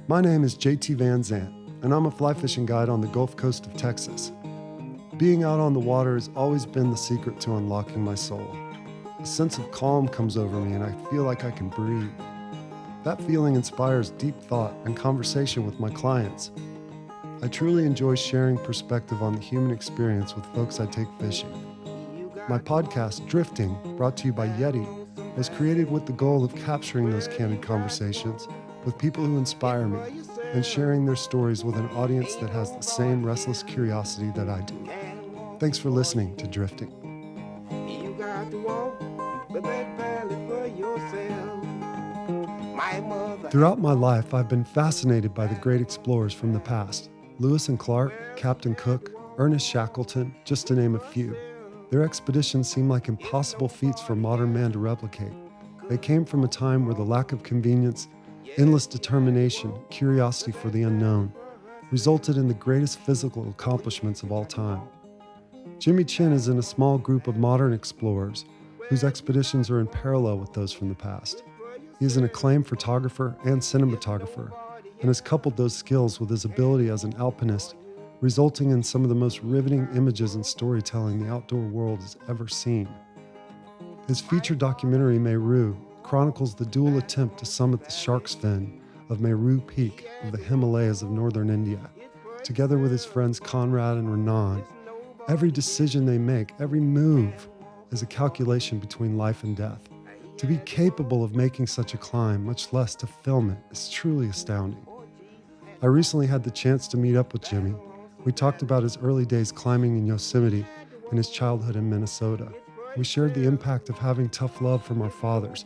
My name is JT Van Zant, and I'm a fly fishing guide on the Gulf Coast of Texas. Being out on the water has always been the secret to unlocking my soul. A sense of calm comes over me and I feel like I can breathe. That feeling inspires deep thought and conversation with my clients. I truly enjoy sharing perspective on the human experience with folks I take fishing. My podcast, Drifting, brought to you by YETI, was created with the goal of capturing those candid conversations with people who inspire me and sharing their stories with an audience that has the same restless curiosity that I do. Thanks for listening to Drifting. You got to walk the back valley for yourself. My mother. Throughout my life, I've been fascinated by the great explorers from the past. Lewis and Clark, Captain Cook, Ernest Shackleton, just to name a few. Their expeditions seem like impossible feats for modern man to replicate. They came from a time where the lack of convenience, endless determination, curiosity for the unknown, resulted in the greatest physical accomplishments of all time. Jimmy Chin is in a small group of modern explorers whose expeditions are in parallel with those from the past. He is an acclaimed photographer and cinematographer, and has coupled those skills with his ability as an alpinist, resulting in some of the most riveting images and storytelling the outdoor world has ever seen. His feature documentary, Meru, chronicles the dual attempt to summit the shark's fin of Meru Peak of the Himalayas of northern India. Together with his friends Conrad and Renan, every decision they make, every move, is a calculation between life and death. To be capable of making such a climb, much less to film it, is truly astounding. I recently had the chance to meet up with Jimmy. We talked about his early days climbing in Yosemite and his childhood in Minnesota. We shared the impact of having tough love from our fathers.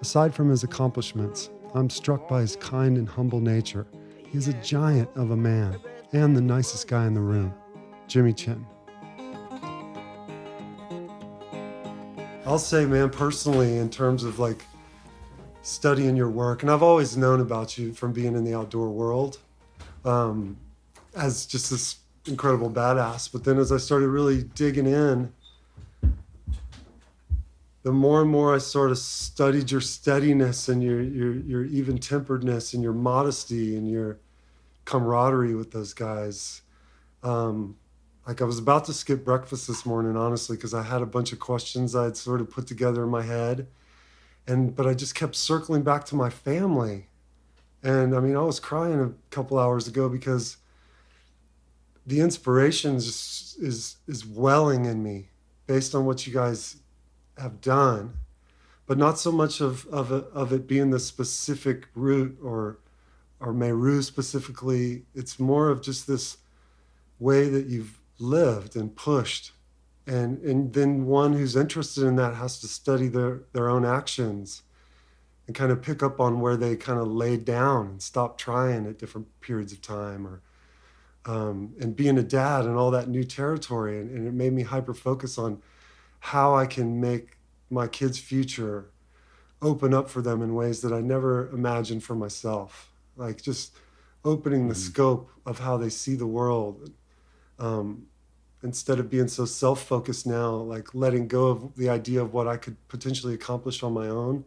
Aside from his accomplishments, I'm struck by his kind and humble nature. He is a giant of a man and the nicest guy in the room, Jimmy Chin. I'll say, man, personally, in terms of like studying your work, and I've always known about you from being in the outdoor world as just this incredible badass. But then as I started really digging in, the more and more I sort of studied your steadiness and your even-temperedness and your modesty and your camaraderie with those guys. Like I was about to skip breakfast this morning, honestly, because I had a bunch of questions I'd sort of put together in my head. But I just kept circling back to my family. And I mean, I was crying a couple hours ago because the inspiration just is welling in me based on what you guys have done, but not so much of it being the specific route or Meru specifically. It's more of just this way that you've lived and pushed. And then one who's interested in that has to study their own actions and kind of pick up on where they kind of laid down and stopped trying at different periods of time, or and being a dad and all that new territory. And it made me hyper-focus on how I can make my kids' future open up for them in ways that I never imagined for myself. Like just opening the scope of how they see the world. Instead of being so self-focused now, like letting go of the idea of what I could potentially accomplish on my own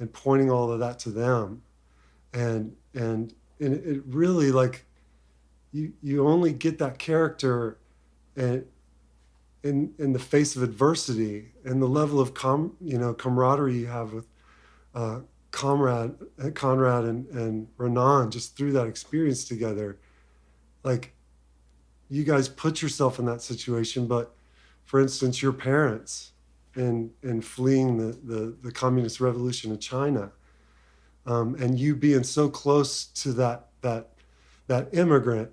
and pointing all of that to them. And it really, like, you only get that character and in the face of adversity, and the level of camaraderie you have with Conrad and Renan just through that experience together. Like, you guys put yourself in that situation, but for instance, your parents in fleeing the communist revolution in China, and you being so close to that immigrant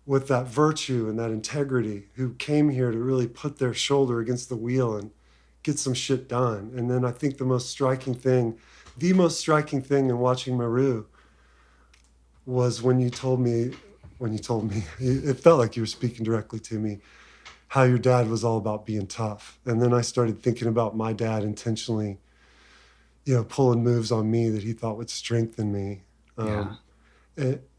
with that virtue and that integrity who came here to really put their shoulder against the wheel and get some shit done. And then I think the most striking thing in watching Meru was when you told me, it felt like you were speaking directly to me, how your dad was all about being tough. And then I started thinking about my dad intentionally, pulling moves on me that he thought would strengthen me.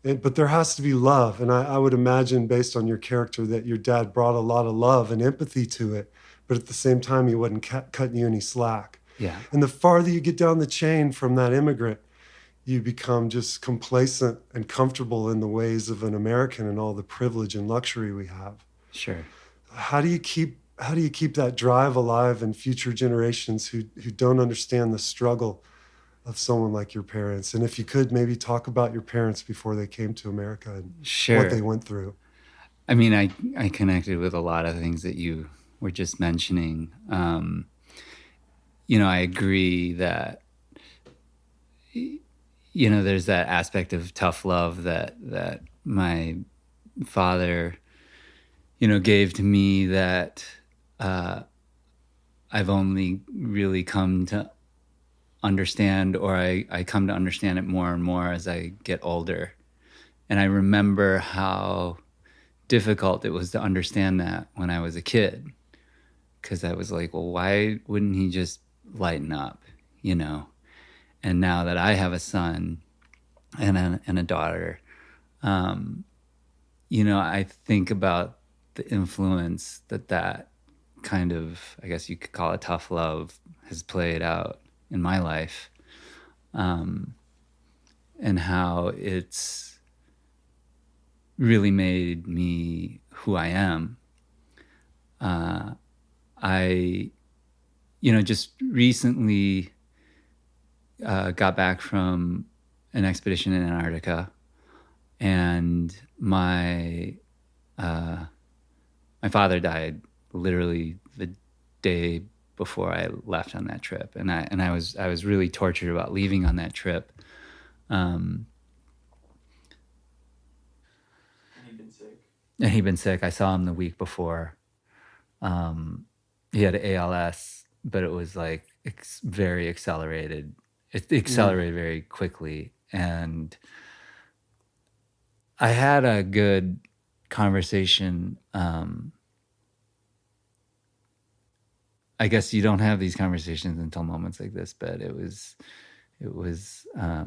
But there has to be love. And I would imagine, based on your character, that your dad brought a lot of love and empathy to it, but at the same time, he wasn't cutting you any slack. Yeah. And the farther you get down the chain from that immigrant, you become just complacent and comfortable in the ways of an American and all the privilege and luxury we have. Sure. How do you keep that drive alive in future generations who don't understand the struggle of someone like your parents? And if you could maybe talk about your parents before they came to America and Sure. what they went through. I mean, I connected with a lot of things that you were just mentioning. I agree that, there's that aspect of tough love that my father, gave to me that I've only really come to understand, or I come to understand it more and more as I get older. And I remember how difficult it was to understand that when I was a kid, because I was like, well, why wouldn't he just lighten up, And now that I have a son and a daughter, I think about the influence that kind of, I guess you could call it tough love, has played out in my life, and how it's really made me who I am. I just recently got back from an expedition in Antarctica, and my father died literally the day before I left on that trip, and I was really tortured about leaving on that trip. And he'd been sick. I saw him the week before. He had ALS, but it was like very accelerated. It accelerated very quickly. And I had a good conversation. I guess you don't have these conversations until moments like this, but it was a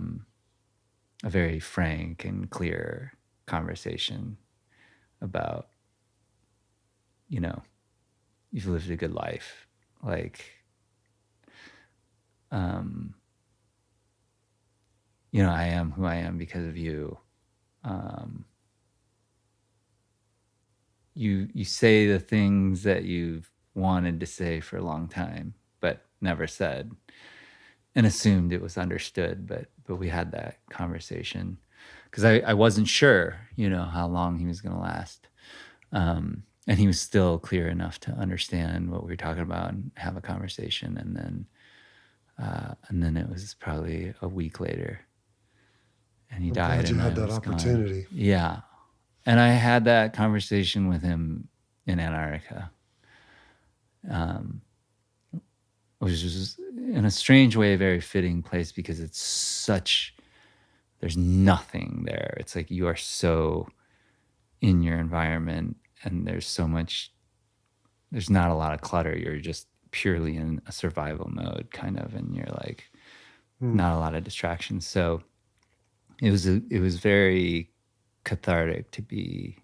very frank and clear conversation about, you've lived a good life. Like, I am who I am because of you. You say the things that you've wanted to say for a long time, but never said, and assumed it was understood. But we had that conversation because I wasn't sure, how long he was going to last. And he was still clear enough to understand what we were talking about and have a conversation. And then it was probably a week later, and he died. Glad you and had I that was opportunity. Gone. Yeah. And I had that conversation with him in Antarctica, which was, in a strange way, a very fitting place because there's nothing there. It's like you are so in your environment, and there's not a lot of clutter. You're just purely in a survival mode, kind of, and you're like, not a lot of distractions. So it was very cathartic to be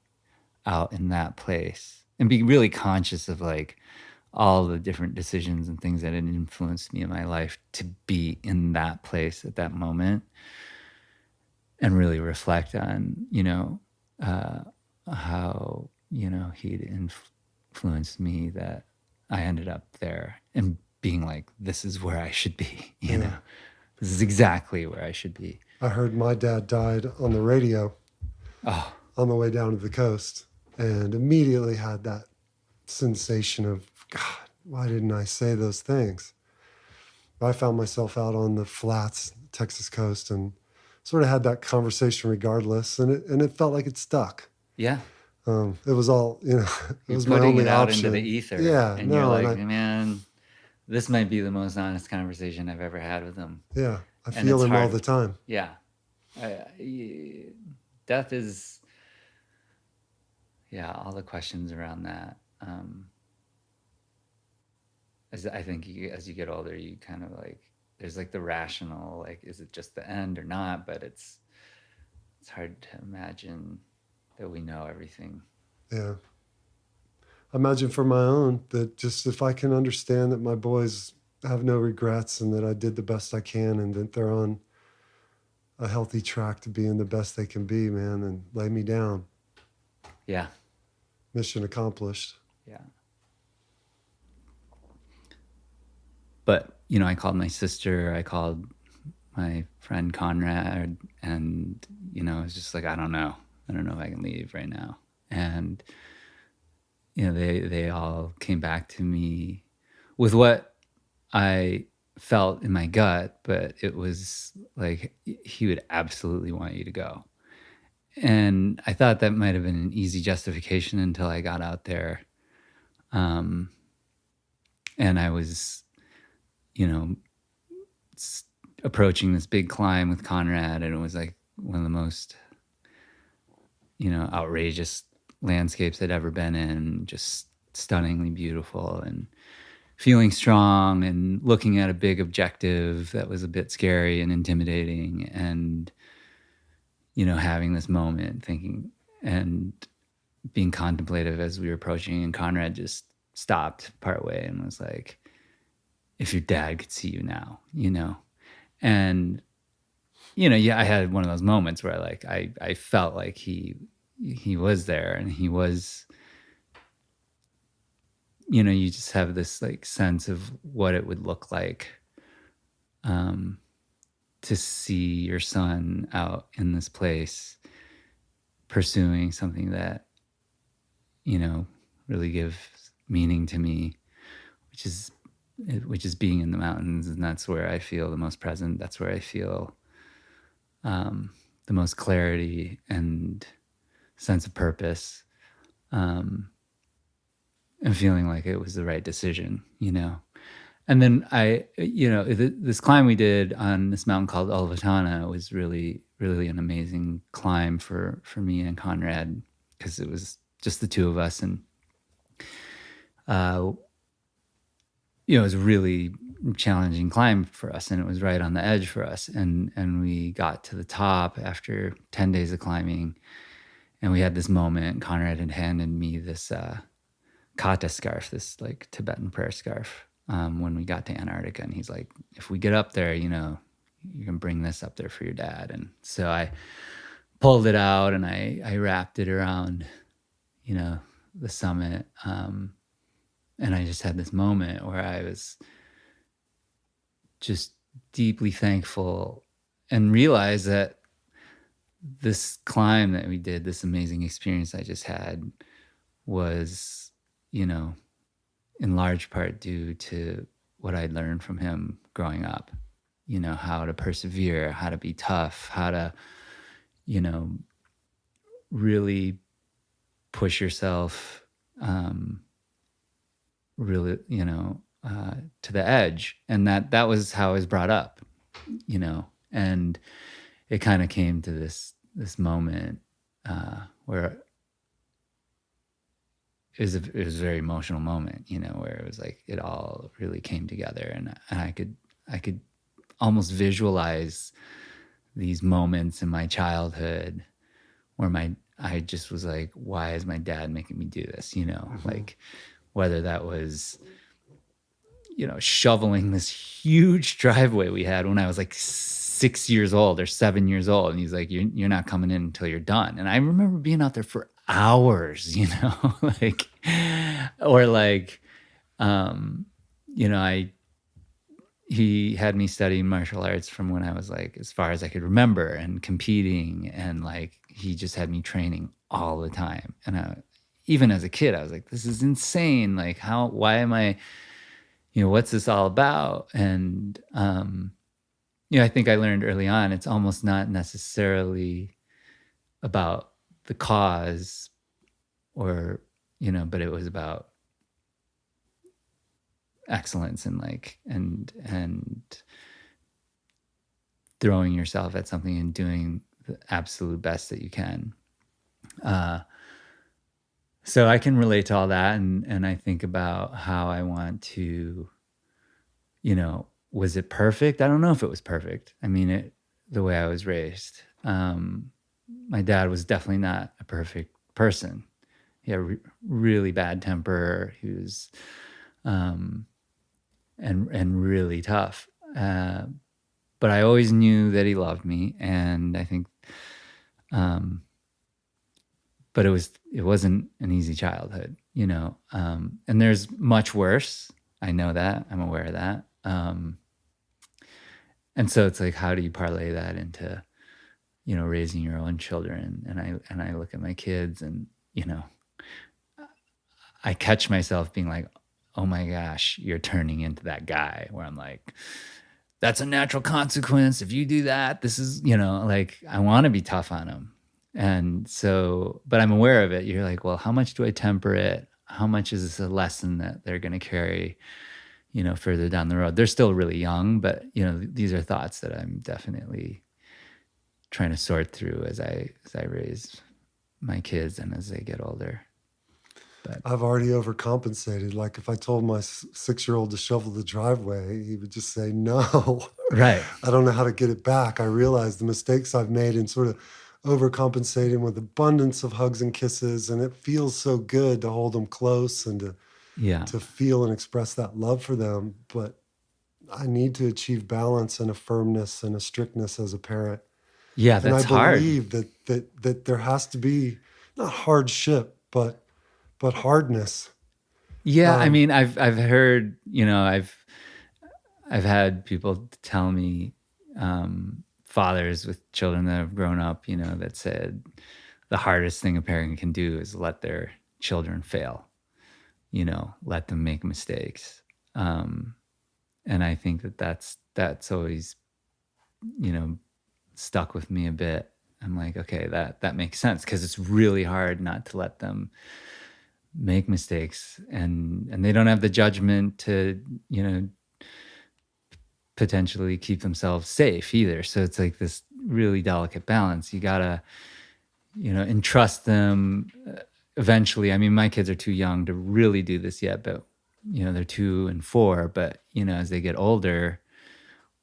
out in that place and be really conscious of like all the different decisions and things that had influenced me in my life, to be in that place at that moment and really reflect on, how, he'd influenced me, that I ended up there and being like, this is where I should be, you know, this is exactly where I should be. I heard my dad died on the radio on the way down to the coast, and immediately had that sensation of, God, why didn't I say those things? I found myself out on the flats, Texas coast, and sort of had that conversation regardless, and it felt like it stuck. Yeah. It was all, it was my putting only it out option. into the ether. Yeah. And you're like, man, this might be the most honest conversation I've ever had with him. Yeah. I feel him all the time. Yeah. Death is, all the questions around that. As I think as you get older, you kind of like, there's like the rational, like, is it just the end or not? But it's hard to imagine that we know everything. Yeah. Imagine for my own, that just if I can understand that my boys have no regrets and that I did the best I can and that they're on a healthy track to being the best they can be, man, and lay me down. Yeah. Mission accomplished. Yeah. But, you know, I called my sister, I called my friend Conrad, and, you know, it's just like, I don't know if I can leave right now. And, you know, they all came back to me with what I felt in my gut, but it was like, he would absolutely want you to go. And I thought that might have been an easy justification until I got out there. And I was, you know, approaching this big climb with Conrad, and it was like one of the most, you know, outrageous landscapes I'd ever been in, just stunningly beautiful, and feeling strong and looking at a big objective that was a bit scary and intimidating, and, you know, having this moment thinking and being contemplative as we were approaching, and Conrad just stopped partway and was like, if your dad could see you now, you know. And, you know, yeah, I had one of those moments where I felt like he was there, and he was, you know, you just have this like sense of what it would look like to see your son out in this place pursuing something that, you know, really gives meaning to me, which is being in the mountains. And that's where I feel the most present. That's where I feel the most clarity and sense of purpose, and feeling like it was the right decision, you know. And then you know, this climb we did on this mountain called Olvatana was really, really an amazing climb for me and Conrad, because it was just the two of us. And, you know, it was a really challenging climb for us, and it was right on the edge for us. And we got to the top after 10 days of climbing, and we had this moment. Conrad had handed me this kata scarf, this like Tibetan prayer scarf, when we got to Antarctica. And he's like, if we get up there, you know, you can bring this up there for your dad. And so I pulled it out and I wrapped it around, you know, the summit. And I just had this moment where I was just deeply thankful and realized that this climb that we did, this amazing experience I just had, was, you know, in large part due to what I'd learned from him growing up. You know, how to persevere, how to be tough, how to, you know, really push yourself, really, you know, to the edge. And that was how I was brought up, you know. And it kind of came to this moment where it was a very emotional moment, you know, where it was like it all really came together, and I could almost visualize these moments in my childhood where I just was like, why is my dad making me do this? You know, like whether that was, you know, shoveling this huge driveway we had when I was like 6 years old or 7 years old. And he's like, you're not coming in until you're done. And I remember being out there for hours, you know, like, or like, you know, he had me studying martial arts from when I was like, as far as I could remember, and competing. And like, he just had me training all the time. And even as a kid, I was like, this is insane. Like why am I, you know, what's this all about? And, you know, I think I learned early on, it's almost not necessarily about the cause or, you know, but it was about excellence and like, and throwing yourself at something and doing the absolute best that you can. So I can relate to all that. And I think about how I want to, you know, was it perfect? I don't know if it was perfect. I mean, the way I was raised, my dad was definitely not a perfect person. He had really bad temper. He was, and really tough. but I always knew that he loved me, and I think, but it wasn't an easy childhood, you know. And there's much worse. I know that. I'm aware of that. And so it's like, how do you parlay that into, you know, raising your own children? And I look at my kids, and you know, I catch myself being like, oh my gosh, you're turning into that guy where I'm like, that's a natural consequence. If you do that, this is, you know, like I want to be tough on them. And so, but I'm aware of it. You're like, well, how much do I temper it? How much is this a lesson that they're going to carry, you know, further down the road? They're still really young, but you know, these are thoughts that I'm definitely trying to sort through as I raise my kids and as they get older. But I've already overcompensated. Like if I told my 6-year-old to shovel the driveway, he would just say no. right. I don't know how to get it back. I realize the mistakes I've made in sort of overcompensating with abundance of hugs and kisses, and it feels so good to hold them close and Yeah. to feel and express that love for them. But I need to achieve balance and a firmness and a strictness as a parent. Yeah, And I that's hard. believe that there has to be not hardship, but hardness. Yeah, I mean, I've heard, you know, I've had people tell me, fathers with children that have grown up, you know, that said the hardest thing a parent can do is let their children fail, you know, let them make mistakes. And I think that's always, you know, stuck with me a bit. I'm like, okay, that makes sense, because it's really hard not to let them make mistakes, and they don't have the judgment to, you know, potentially keep themselves safe either. So it's like this really delicate balance. You gotta, you know, entrust them eventually. I mean, my kids are too young to really do this yet, but you know, they're 2 and 4. But you know, as they get older,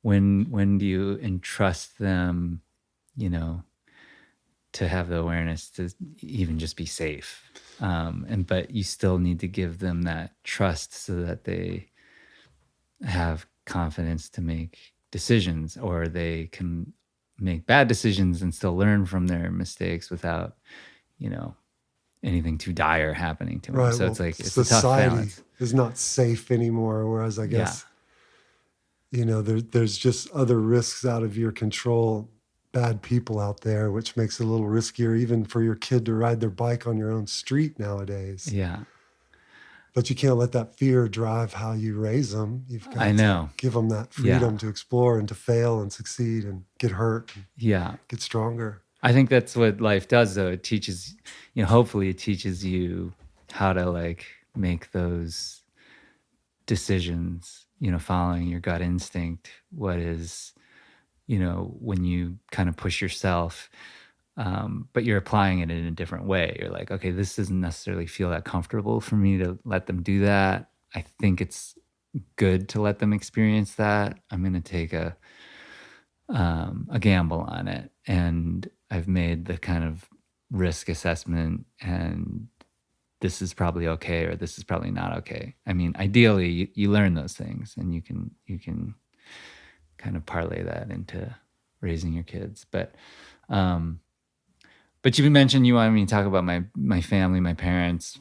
when do you entrust them, you know, to have the awareness to even just be safe? But you still need to give them that trust so that they have confidence to make decisions, or they can make bad decisions and still learn from their mistakes without, you know, anything too dire happening to them. Right. So Well, it's like, it's a tough society balance. is not safe anymore. Whereas I guess, you know, there's just other risks out of your control, bad people out there, which makes it a little riskier even for your kid to ride their bike on your own street nowadays. Yeah. But you can't let that fear drive how you raise them. You've got I know. to give them that freedom to explore and to fail and succeed and get hurt and get stronger. I think that's what life does, though. It teaches, you know, hopefully it teaches you how to like make those decisions, you know, following your gut instinct. What is, you know, when you kind of push yourself, but you're applying it in a different way. You're like, okay, this doesn't necessarily feel that comfortable for me to let them do that. I think it's good to let them experience that. I'm going to take a gamble on it. And I've made the kind of risk assessment, and this is probably okay, or this is probably not okay. I mean, ideally you learn those things, and you can kind of parlay that into raising your kids. But you mentioned you wanted me to talk about my family, my parents.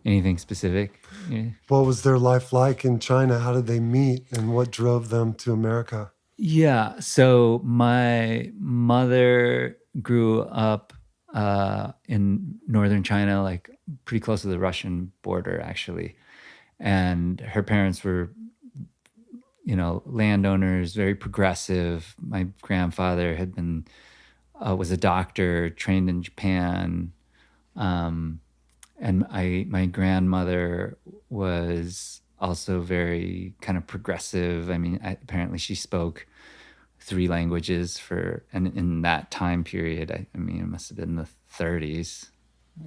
Anything specific? Yeah. What was their life like in China? How did they meet, and what drove them to America? Yeah. So my mother grew up in northern China, like pretty close to the Russian border, actually. And her parents were, you know, landowners, very progressive. My grandfather had been, was a doctor, trained in Japan. And my grandmother was also very kind of progressive. I mean, apparently she spoke 3 languages and in that time period, I mean, it must have been the 30s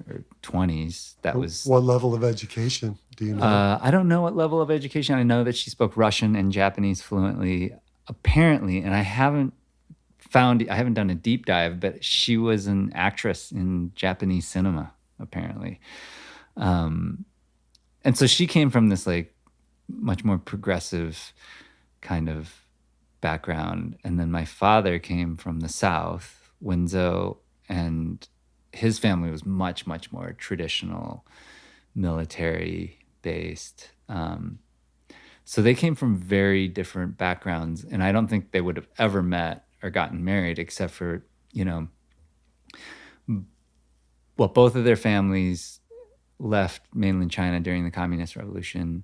or 20s. That was... What level of education do you know? I don't know what level of education. I know that she spoke Russian and Japanese fluently, apparently, and I haven't done a deep dive, but she was an actress in Japanese cinema, apparently. And so she came from this like much more progressive kind of background. And then my father came from the South, Windsor, and his family was much, much more traditional, military based. So they came from very different backgrounds, and I don't think they would have ever met or gotten married except for, both of their families left mainland China during the Communist Revolution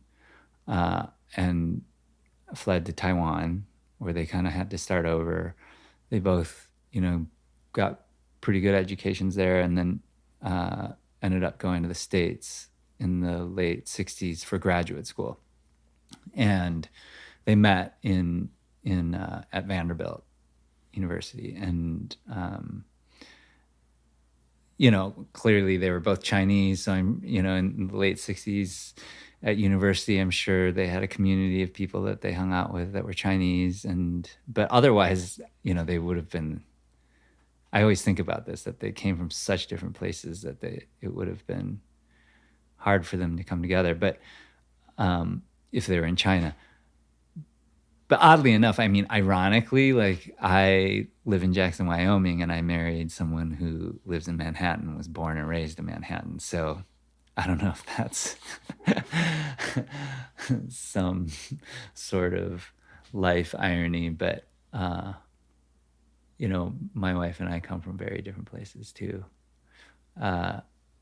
and fled to Taiwan, where they kind of had to start over. They both, got pretty good educations there, and then ended up going to the States in the late 60s for graduate school. And they met at Vanderbilt University. And, clearly they were both Chinese. So I'm, in the late 60s at university, I'm sure they had a community of people that they hung out with that were Chinese. But otherwise, they would have been, I always think about this, that they came from such different places that it would have been hard for them to come together. But if they were in China. But oddly enough, ironically, like I live in Jackson, Wyoming, and I married someone who lives in Manhattan, was born and raised in Manhattan. So I don't know if that's some sort of life irony, but my wife and I come from very different places too.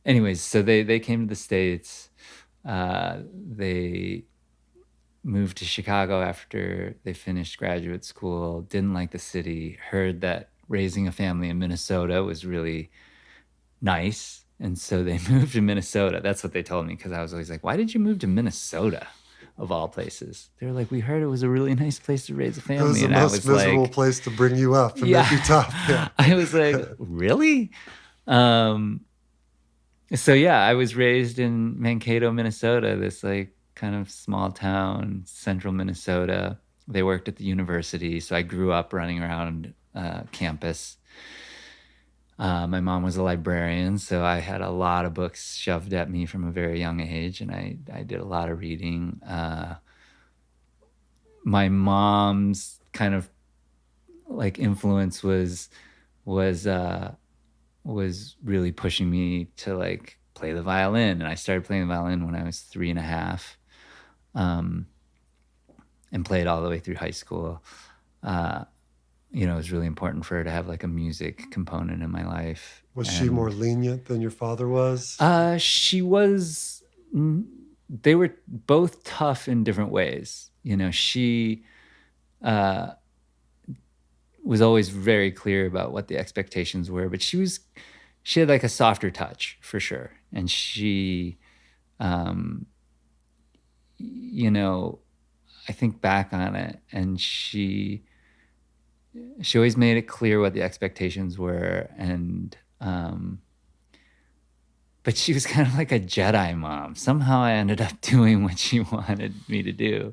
Anyways, so they came to the States. They moved to Chicago after they finished graduate school, didn't like the city, heard that raising a family in Minnesota was really nice. And so they moved to Minnesota. That's what they told me, because I was always like, why did you move to Minnesota, of all places? They were like, we heard it was a really nice place to raise a family. It was the most miserable place to bring you up and make you tough. Yeah. I was like, really? So yeah, I was raised in Mankato, Minnesota, this like kind of small town, central Minnesota. They worked at the university, so I grew up running around campus. My mom was a librarian, so I had a lot of books shoved at me from a very young age, and I did a lot of reading. My mom's kind of like influence was really pushing me to like play the violin, and I started playing the violin when I was 3.5. And played all the way through high school. It was really important for her to have like a music component in my life. Was she more lenient than your father was? She was. They were both tough in different ways. She was always very clear about what the expectations were, but she had like a softer touch for sure. And she, I think back on it, and she always made it clear what the expectations were, and but she was kind of like a Jedi mom. Somehow I ended up doing what she wanted me to do,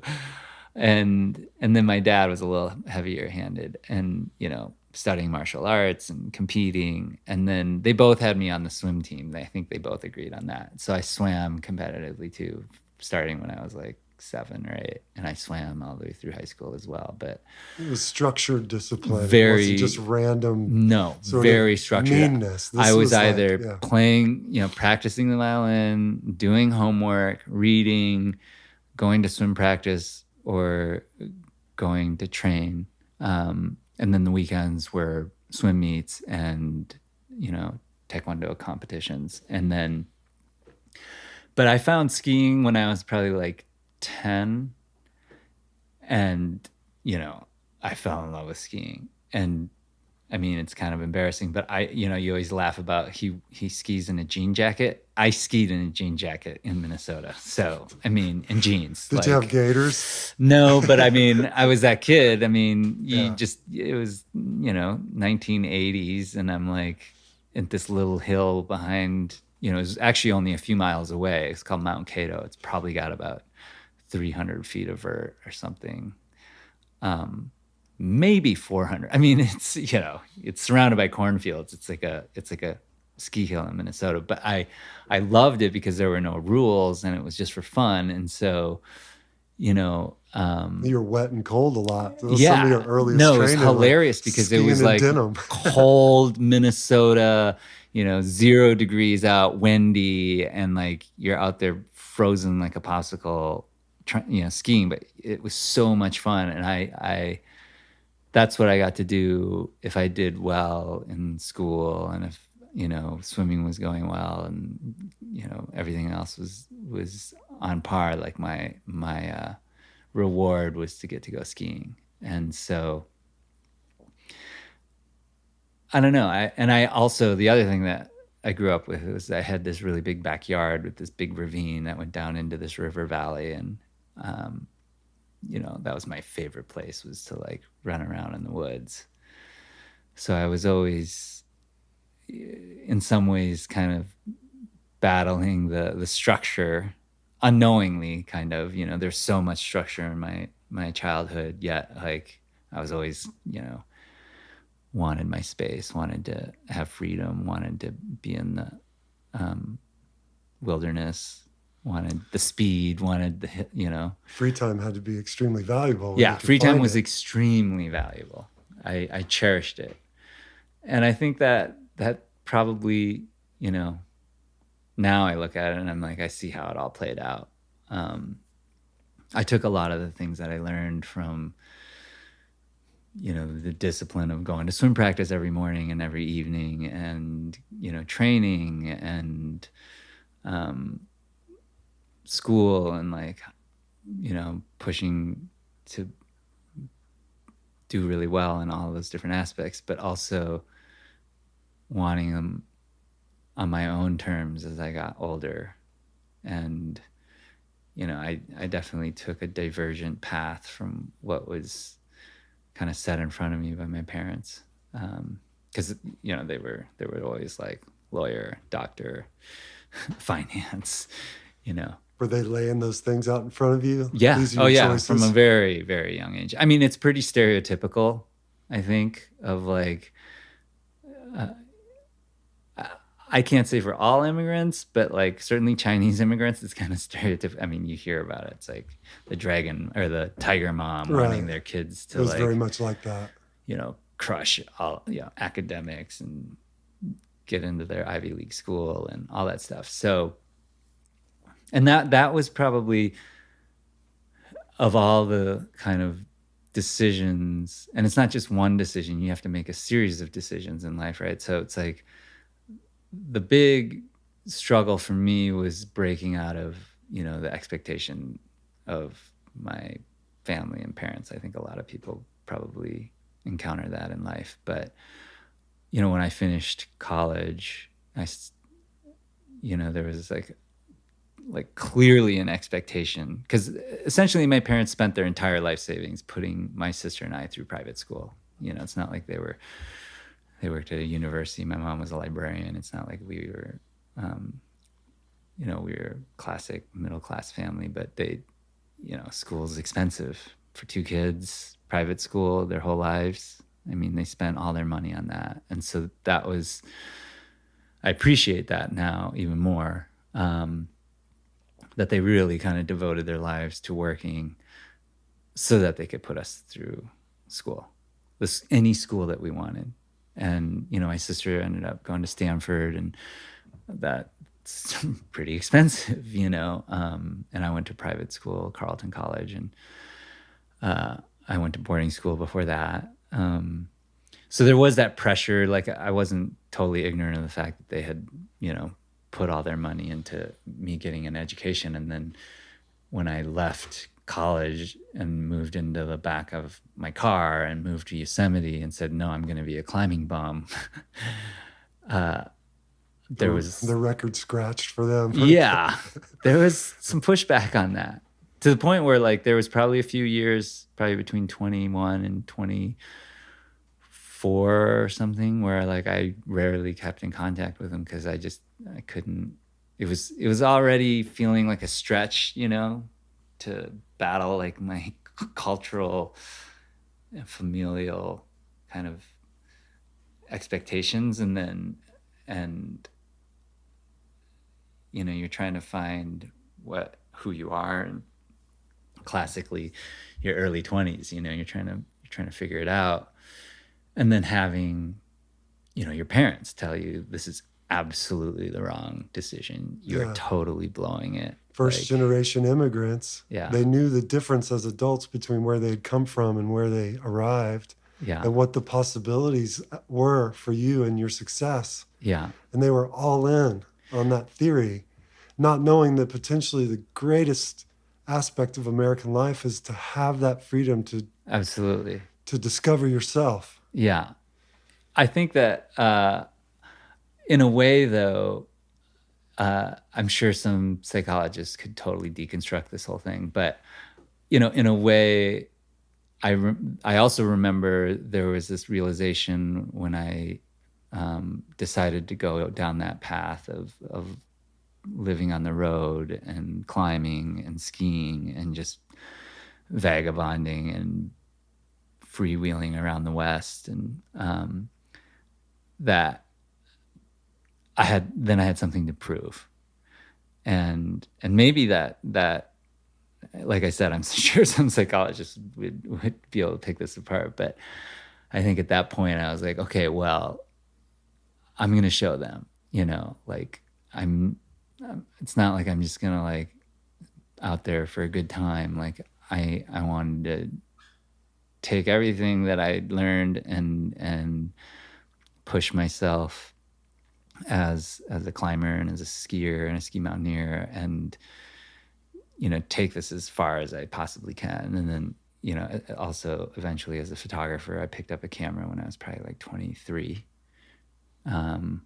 and then my dad was a little heavier handed, and studying martial arts and competing, and then they both had me on the swim team. I think they both agreed on that. So I swam competitively too, starting when I was like 7 or 8, and I swam all the way through high school as well. But it was structured discipline. Very, it wasn't just random. No, very structured. Meanness. I was either playing, practicing the violin, doing homework, reading, going to swim practice, or going to train. And then the weekends were swim meets and taekwondo competitions. And then, but I found skiing when I was probably like 10, and I fell in love with skiing. And it's kind of embarrassing, but you always laugh about he skis in a jean jacket. I skied in a jean jacket in Minnesota, so in jeans. Did you have gaiters? No, but I was that kid. It was 1980s, and I'm like at this little hill behind. It was actually only a few miles away. It's called Mount Cato. It's probably got about 300 feet of vert or something. Maybe 400. It's surrounded by cornfields. It's like a ski hill in Minnesota. But I loved it because there were no rules and it was just for fun. And so, you know, You're wet and cold a lot. That was some of yeah, your earliest no, it was training, like hilarious because it skiing was in like denim. cold Minnesota, 0 degrees out, windy, and like you're out there frozen like a popsicle, skiing. But it was so much fun, and I that's what I got to do if I did well in school, and if swimming was going well, and everything else was on par. Like my reward was to get to go skiing. And so I don't know. I also, the other thing that I grew up with was I had this really big backyard with this big ravine that went down into this river valley. And, that was my favorite place, was to like run around in the woods. So I was always in some ways kind of battling the structure unknowingly, kind of, there's so much structure in my childhood, yet like I was always, wanted my space, wanted to have freedom, wanted to be in the wilderness, wanted the speed, wanted the. Free time had to be extremely valuable. Yeah, free time was extremely valuable. I cherished it. And I think that probably, now I look at it and I'm like, I see how it all played out. I took a lot of the things that I learned from, the discipline of going to swim practice every morning and every evening, and, training and school, and like, pushing to do really well in all those different aspects, but also wanting them on my own terms as I got older. And, I definitely took a divergent path from what was kind of set in front of me by my parents. Because, they were always like lawyer, doctor, finance, Were they laying those things out in front of you? Yeah. These are your choices? From a very, very young age. I mean, it's pretty stereotypical, I think, of like, I can't say for all immigrants, but like certainly Chinese immigrants, it's kind of stereotypical. I mean, you hear about it. It's like the dragon or the tiger mom wanting their kids to, it was like, very much like that. Crush all academics and get into their Ivy League school and all that stuff. So, and that was probably, of all the kind of decisions, and it's not just one decision, you have to make a series of decisions in life, right? So it's like the big struggle for me was breaking out of, the expectation of my family and parents. I think a lot of people probably encounter that in life. But, when I finished college, there was like clearly an expectation, because essentially my parents spent their entire life savings putting my sister and I through private school. It's not like they worked at a university. My mom was a librarian. It's not like we were, we were classic middle-class family, but school's expensive for 2 kids, private school their whole lives. I mean, they spent all their money on that. And so I appreciate that now even more, that they really kind of devoted their lives to working so that they could put us through school, any school that we wanted. And, my sister ended up going to Stanford, and that's pretty expensive, and I went to private school, Carleton College, and I went to boarding school before that. So there was that pressure. Like, I wasn't totally ignorant of the fact that they had, put all their money into me getting an education. And then when I left college and moved into the back of my car and moved to Yosemite and said, no, I'm going to be a climbing bum, there was the record scratched for them. Yeah, there was some pushback on that, to the point where like there was probably a few years, probably between 21 and 24 or something, where like I rarely kept in contact with them because I couldn't. It was already feeling like a stretch, to battle like my cultural and familial kind of expectations, and you're trying to find who you are, and classically your early 20s, you're trying to figure it out. And then having, your parents tell you this is absolutely the wrong decision. You're Yeah. totally blowing it. First generation immigrants. Yeah. They knew the difference as adults between where they'd come from and where they arrived. Yeah. And what the possibilities were for you and your success. Yeah. And they were all in on that theory, not knowing that potentially the greatest aspect of American life is to have that freedom to Absolutely. to discover yourself. Yeah. I think that in a way, though, I'm sure some psychologists could totally deconstruct this whole thing. But, in a way, I also remember there was this realization when I decided to go down that path of living on the road and climbing and skiing and just vagabonding and freewheeling around the West, and that I had something to prove, and maybe that like I said, I'm sure some psychologists would be able to pick this apart, but I think at that point I was like, okay, well, I'm going to show them, like it's not like I'm just going to like out there for a good time. Like I wanted to take everything that I learned and push myself as a climber and as a skier and a ski mountaineer, and take this as far as I possibly can. And then also eventually as a photographer, I picked up a camera when I was probably like 23, and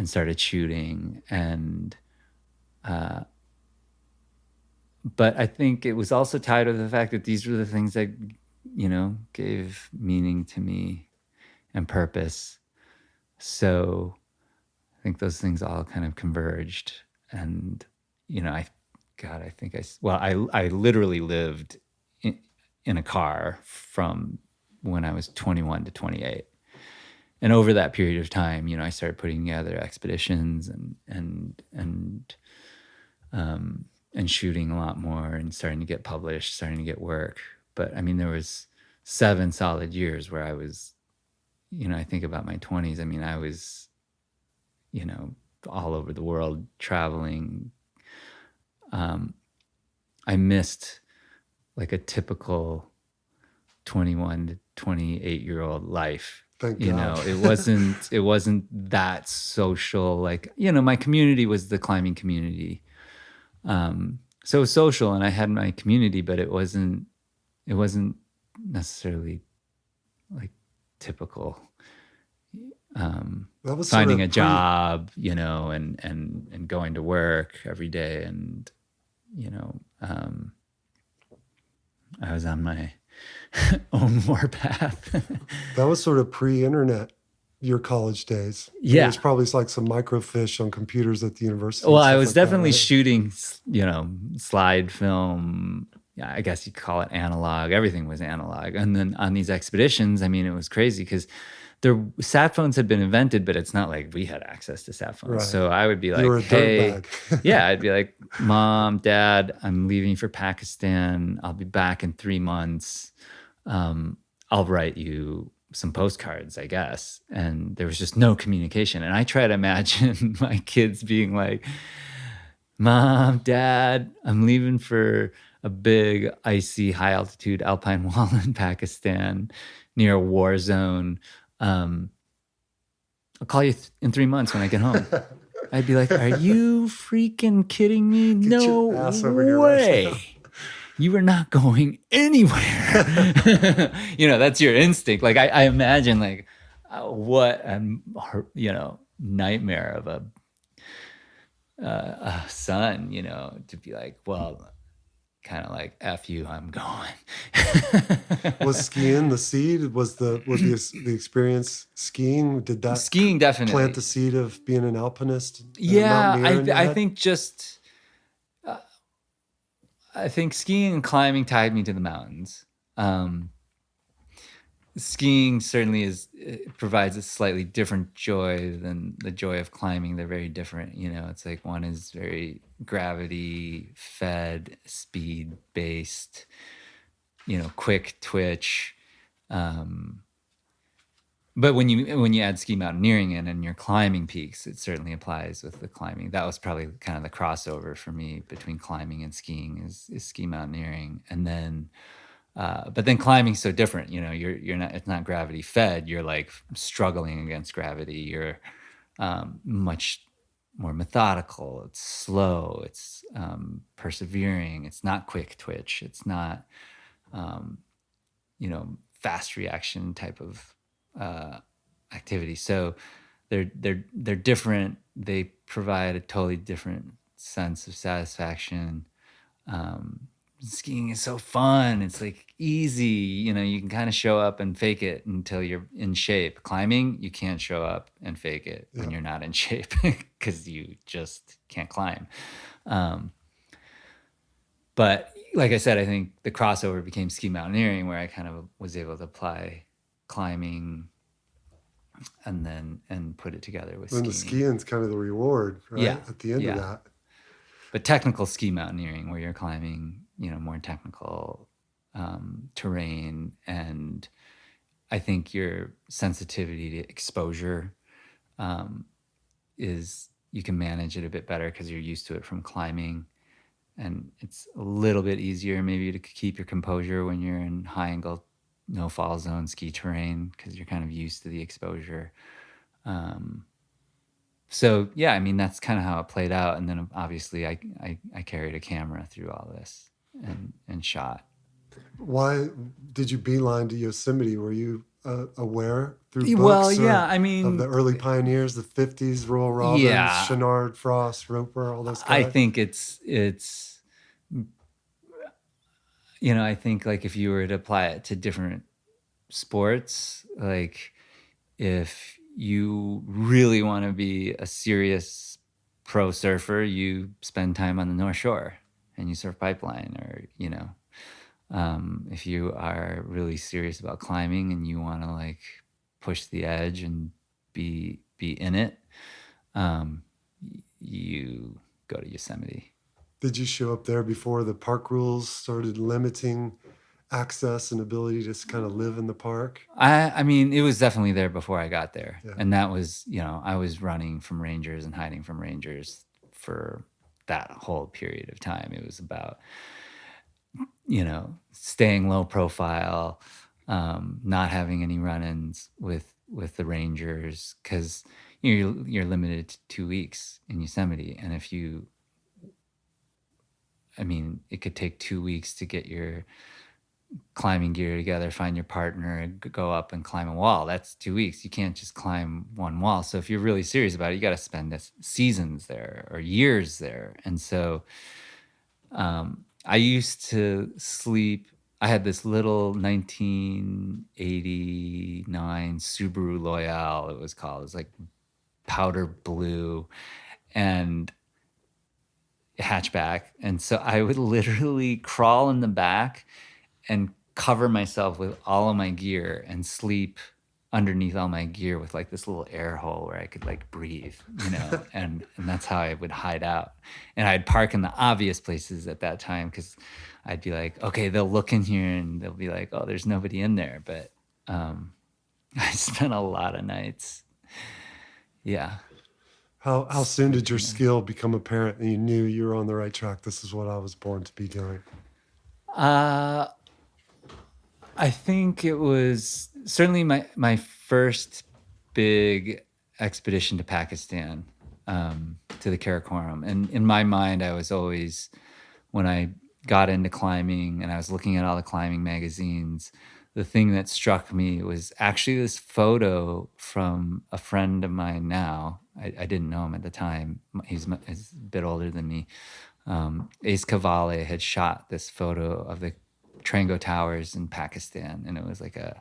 started shooting. And but I think it was also tied to the fact that these were the things that gave meaning to me and purpose. So I think those things all kind of converged. And I literally lived in a car from when I was 21 to 28. And over that period of time, I started putting together expeditions and shooting a lot more and starting to get published, starting to get work. But I mean, there was 7 solid years where I was, I think about my 20s. I mean, I was, all over the world traveling. I missed like a typical 21 to 28-year-old life. Thank God. It wasn't that social. Like, my community was the climbing community. So it was social and I had my community, but it wasn't necessarily like typical. That was finding sort a of job, and going to work every day, and I was on my own warpath. That was sort of pre-internet, your college days. Yeah. It was probably like some microfiche on computers at the university. Well, and I stuff was like definitely that, right? shooting, slide film. Yeah, I guess you could call it analog. Everything was analog. And then on these expeditions, I mean, it was crazy because sat phones had been invented, but it's not like we had access to sat phones. Right. So I would be You were a like, hey, dirtbag. yeah, I'd be like, Mom, Dad, I'm leaving for Pakistan. I'll be back in 3 months. I'll write you some postcards, I guess. And there was just no communication. And I try to imagine my kids being like, Mom, Dad, I'm leaving for a big, icy, high altitude alpine wall in Pakistan near a war zone. I'll call you in 3 months when I get home. I'd be like, are you freaking kidding me? Get No your ass over here right way. now. You are not going anywhere. That's your instinct. Like I imagine like what a nightmare of a son, to be like, well, kind of like F you, I'm going. Was skiing the seed? Was the experience skiing? Did that Skiing definitely plant the seed of being an alpinist? and a Yeah, mountaineer in your I head? think just I think skiing and climbing tied me to the mountains. skiing certainly it provides a slightly different joy than the joy of climbing. They're very different. It's like one is very gravity fed, speed based, quick twitch. But when you add ski mountaineering in and you're climbing peaks, it certainly applies with the climbing. That was probably kind of the crossover for me between climbing and skiing is ski mountaineering. And then but then climbing's so different. You're not, it's not gravity fed. You're like struggling against gravity. You're much more methodical. It's slow. It's persevering. It's not quick twitch. It's not fast reaction type of activity. So they're different. They provide a totally different sense of satisfaction. Skiing is so fun. It's like easy. You can kind of show up and fake it until you're in shape. Climbing, you can't show up and fake it when you're not in shape because you just can't climb. But like I said, I think the crossover became ski mountaineering, where I kind of was able to apply climbing and put it together with skiing. And the skiing's kind of the reward, right? Yeah. At the end of that. But technical ski mountaineering, where you're climbing, more technical terrain, and I think your sensitivity to exposure is, you can manage it a bit better because you're used to it from climbing. And it's a little bit easier maybe to keep your composure when you're in high angle, no fall zone ski terrain, because you're kind of used to the exposure. So yeah, I mean, that's kind of how it played out. And then obviously I carried a camera through all this and shot. Why did you beeline to Yosemite? Were you aware through books? Well, yeah, I mean, of the early pioneers, the 50s, Royal Robbins, Chenard, Frost, Roper, all those guys? I think it's I think like if you were to apply it to different sports, like if you really want to be a serious pro surfer, you spend time on the North Shore and you surf pipeline, or if you are really serious about climbing and you want to like push the edge and be in it, you go to Yosemite. Did you show up there before the park rules started limiting access and ability to kind of live in the park? I mean, it was definitely there before I got there. Yeah. And that was, I was running from rangers and hiding from rangers for that whole period of time. It was about, staying low profile, not having any run-ins with the rangers, because you're limited to 2 weeks in Yosemite. And it could take 2 weeks to get your climbing gear together, find your partner, go up and climb a wall. That's 2 weeks. You can't just climb one wall. So if you're really serious about it, you got to spend seasons there or years there. And so I used to sleep. I had this little 1989 Subaru Loyale, it was called. It was like powder blue and hatchback. And so I would literally crawl in the back and cover myself with all of my gear and sleep underneath all my gear with like this little air hole where I could like breathe, and that's how I would hide out. And I'd park in the obvious places at that time, because I'd be like, okay, they'll look in here and they'll be like, oh, there's nobody in there. But I spent a lot of nights. Yeah. How soon did your skill become apparent and you knew you were on the right track? This is what I was born to be doing. I think it was certainly my first big expedition to Pakistan, to the Karakoram. And in my mind, I was always, when I got into climbing and I was looking at all the climbing magazines, the thing that struck me was actually this photo from a friend of mine now. I didn't know him at the time. He's a bit older than me. Ace Kavale had shot this photo of the Trango Towers in Pakistan, and it was like it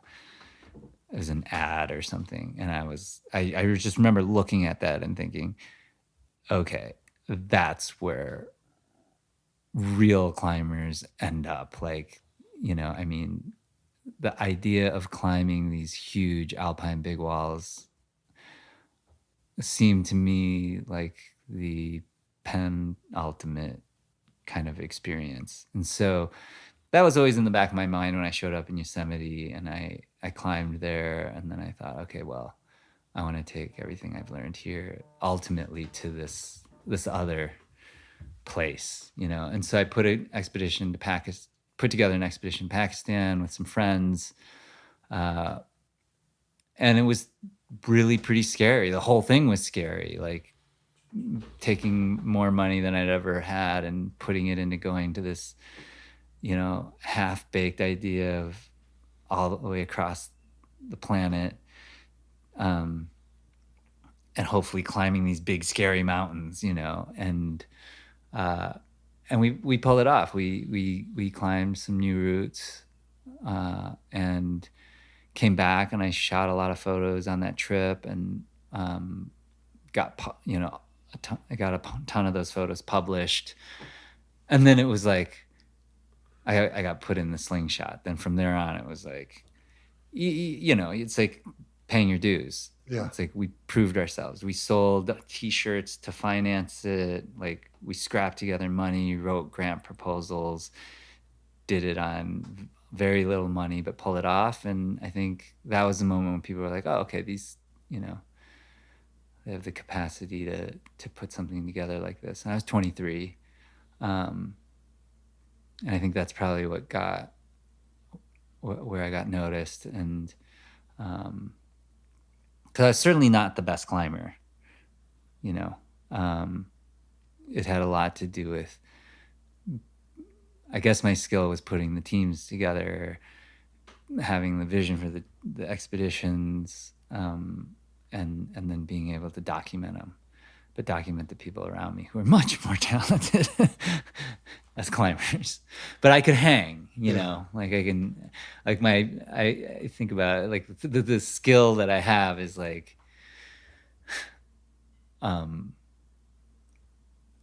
was an ad or something. And I just remember looking at that and thinking, okay, that's where real climbers end up. Like, the idea of climbing these huge alpine big walls seemed to me like the penultimate kind of experience. And so that was always in the back of my mind when I showed up in Yosemite, and I climbed there, and then I thought, okay, well, I want to take everything I've learned here ultimately to this other place, you know. And so I put together an expedition to Pakistan with some friends, and it was really pretty scary. The whole thing was scary, like taking more money than I'd ever had and putting it into going to this, you know, half-baked idea of all the way across the planet, and hopefully climbing these big scary mountains, you know. And we pulled it off. We climbed some new routes, and came back, and I shot a lot of photos on that trip, and got, you know, I got a ton of those photos published. And then it was like I got put in the slingshot. Then from there on, it was like, you know, it's like paying your dues. Yeah. It's like we proved ourselves. We sold T-shirts to finance it. Like we scrapped together money, wrote grant proposals, did it on very little money, but pulled it off. And I think that was the moment when people were like, oh, okay, these, you know, they have the capacity to put something together like this. And I was 23. And I think that's probably what got, where I got noticed. And because I was certainly not the best climber, you know. It had a lot to do with, I guess my skill was putting the teams together, having the vision for the expeditions, and then being able to document them, but document the people around me who are much more talented as climbers. But I could hang, you know, like I can, like I think about it, like the skill that I have is like,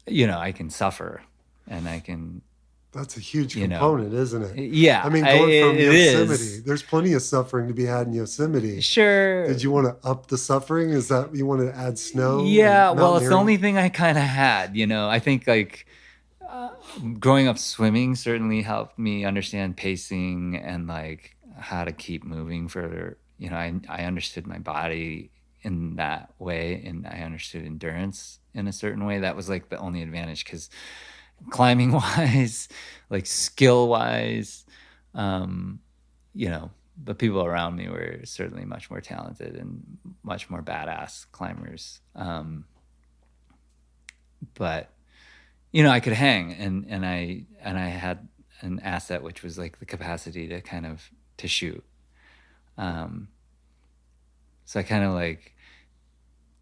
you know, I can suffer, and I can. That's a huge You know. component, isn't it? Yeah, I mean, going from it Yosemite, is. there's plenty of suffering to be had in Yosemite. Sure. Did you want to up the suffering? Is that you want to add snow? Yeah, and well, it's the mountaineering? only thing I kind of had, you know. I think like growing up swimming certainly helped me understand pacing and like how to keep moving for, you know, I understood my body in that way, and I understood endurance in a certain way. That was like the only advantage, because climbing wise, like skill wise, you know, the people around me were certainly much more talented and much more badass climbers. But you know, I could hang, and I had an asset, which was like the capacity to kind of to shoot. So I kind of like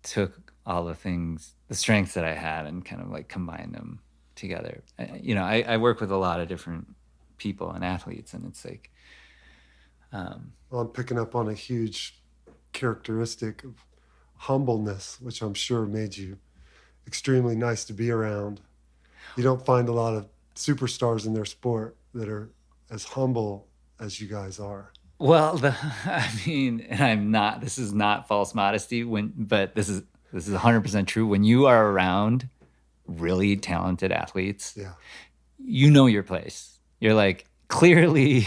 took all the things, the strengths that I had, and kind of like combined them together. You know, I work with a lot of different people and athletes, and it's like, Well, I'm picking up on a huge characteristic of humbleness, which I'm sure made you extremely nice to be around. You don't find a lot of superstars in their sport that are as humble as you guys are. well, I mean, and I'm not. This is not false modesty. But this is 100% true. When you are around really talented athletes, Yeah. you know your place. You're like, clearly,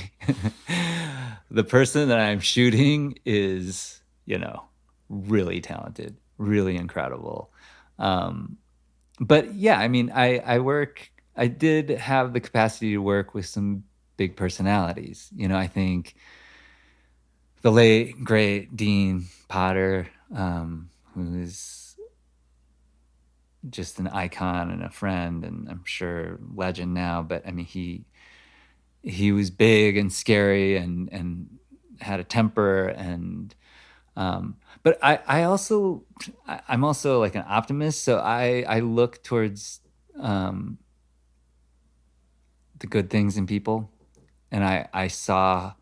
the person that I'm shooting is, you know, really talented, really incredible. But yeah, I mean, I did have the capacity to work with some big personalities. You know, I think the late great Dean Potter, who is just an icon and a friend, and I'm sure legend now. But I mean, he was big and scary and had a temper, and but I'm also like an optimist, so I look towards the good things in people, and I felt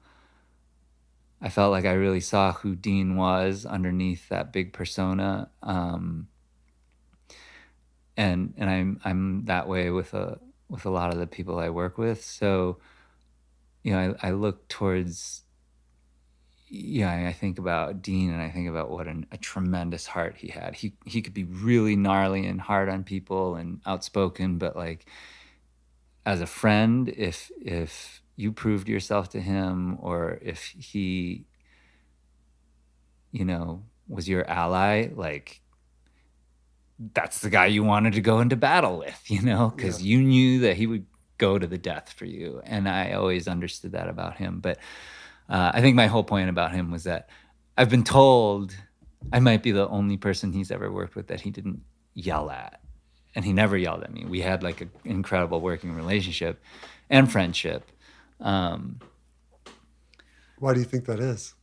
like I really saw who Dean was underneath that big persona, and I'm that way with a lot of the people I work with. So, you know, I look towards I think about Dean, and I think about what a tremendous heart he had. He could be really gnarly and hard on people and outspoken, but like as a friend, if you proved yourself to him, or if he, was your ally, like that's the guy you wanted to go into battle with, because you knew that he would go to the death for you. And I always understood that about him. But I think my whole point about him was that I've been told I might be the only person he's ever worked with that he didn't yell at. And he never yelled at me. We had like an incredible working relationship and friendship. Why do you think that is?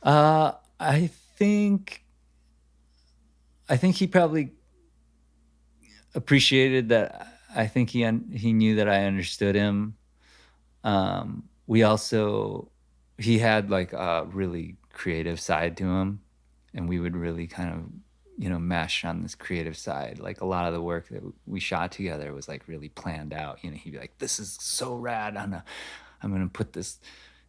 I think he probably appreciated that. I think he knew that I understood him. He had like a really creative side to him, and we would really kind of, mesh on this creative side. Like a lot of the work that we shot together was like really planned out. He'd be like, "This is so rad. I'm going to put this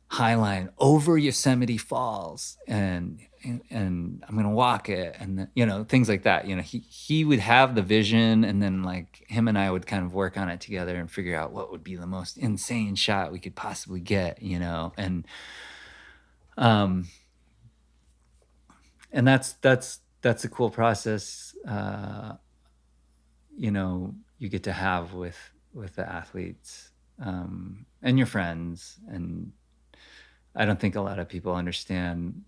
high line over Yosemite Falls, and I'm going to walk it," and then, things like that. He would have the vision, and then like him and I would kind of work on it together and figure out what would be the most insane shot we could possibly get, and that's a cool process, you get to have with the athletes, and your friends. And I don't think a lot of people understand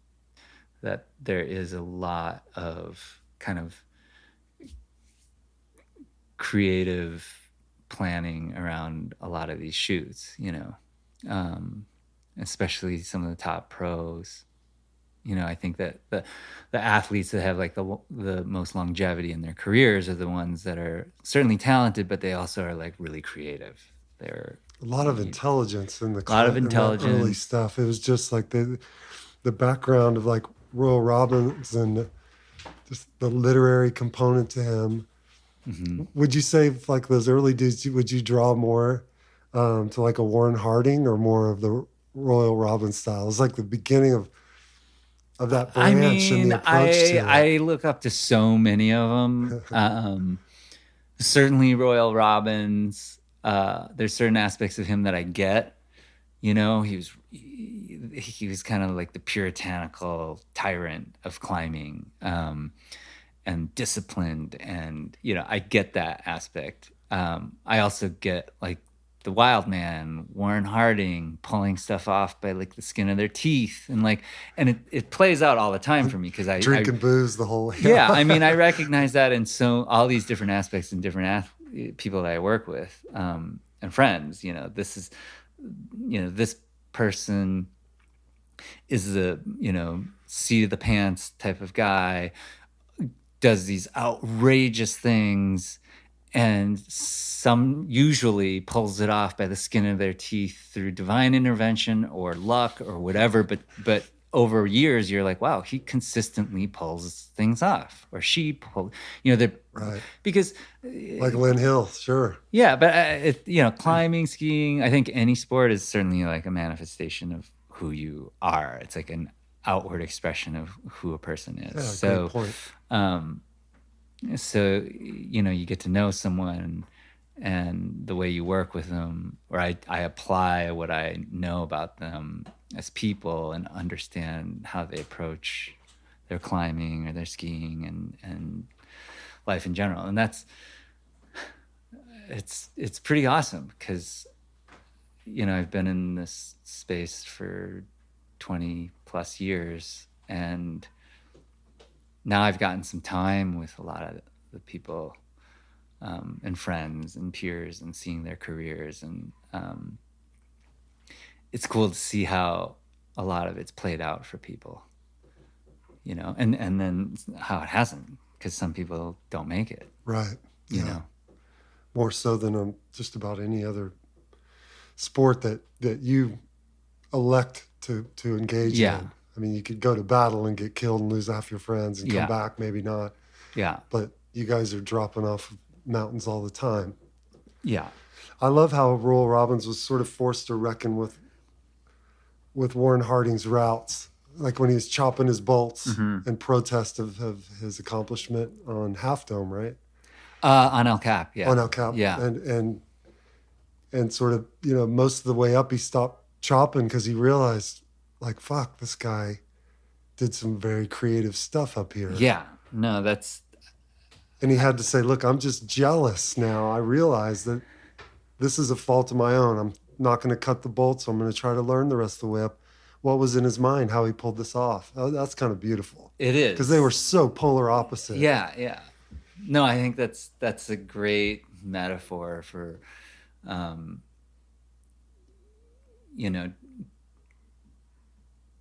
that there is a lot of kind of creative planning around a lot of these shoots, especially some of the top pros. I think that the athletes that have like the most longevity in their careers are the ones that are certainly talented, but they also are like really creative. They're a lot of intelligence in the in that early stuff. It was just like the background of like Royal Robbins and just the literary component to him. Mm-hmm. Would you say like those early dudes, would you draw more to like a Warren Harding or more of the Royal Robbins style? It's like the beginning of that branch and the approach to it. I look up to so many of them. Certainly Royal Robbins. There's certain aspects of him that I get. He was kind of like the puritanical tyrant of climbing, and disciplined, and I get that aspect. I also get like the wild man, Warren Harding, pulling stuff off by like the skin of their teeth, and it plays out all the time for me because I drinking booze the whole way. Yeah, I mean, I recognize that in all these different aspects and different people that I work with, and friends. This is, this person is the seat of the pants type of guy, does these outrageous things, and some usually pulls it off by the skin of their teeth through divine intervention or luck or whatever. But over years, you're like, wow, he consistently pulls things off, or she pulls, right. Because like Lynn Hill, sure. Yeah, but climbing, skiing, I think any sport is certainly like a manifestation of who you are. It's like an outward expression of who a person is. Yeah, so, great point. So, you get to know someone, and the way you work with them, or I apply what I know about them as people and understand how they approach their climbing or their skiing and life in general. And it's pretty awesome because, I've been in this space for 20 plus years, and now I've gotten some time with a lot of the people, and friends and peers, and seeing their careers. And it's cool to see how a lot of it's played out for people, and then how it hasn't, because some people don't make it. Right. You know? More so than on just about any other sport that you elect to engage in. I mean, you could go to battle and get killed and lose half your friends and come back, maybe not. Yeah. But you guys are dropping off mountains all the time. Yeah. I love how Royal Robbins was sort of forced to reckon with Warren Harding's routes. like when he was chopping his bolts Mhm. in protest of his accomplishment on Half Dome, right? On El Cap, yeah. On El Cap. Yeah. And sort of, most of the way up, he stopped chopping because he realized, like, fuck, this guy did some very creative stuff up here. Yeah. No, that's... And he had to say, look, I'm just jealous now. I realize that this is a fault of my own. I'm not going to cut the bolts. I'm going to try to learn the rest of the way up what was in his mind, how he pulled this off. Oh, that's kind of beautiful. It is. Because they were so polar opposite. Yeah, yeah. No, I think that's a great metaphor for,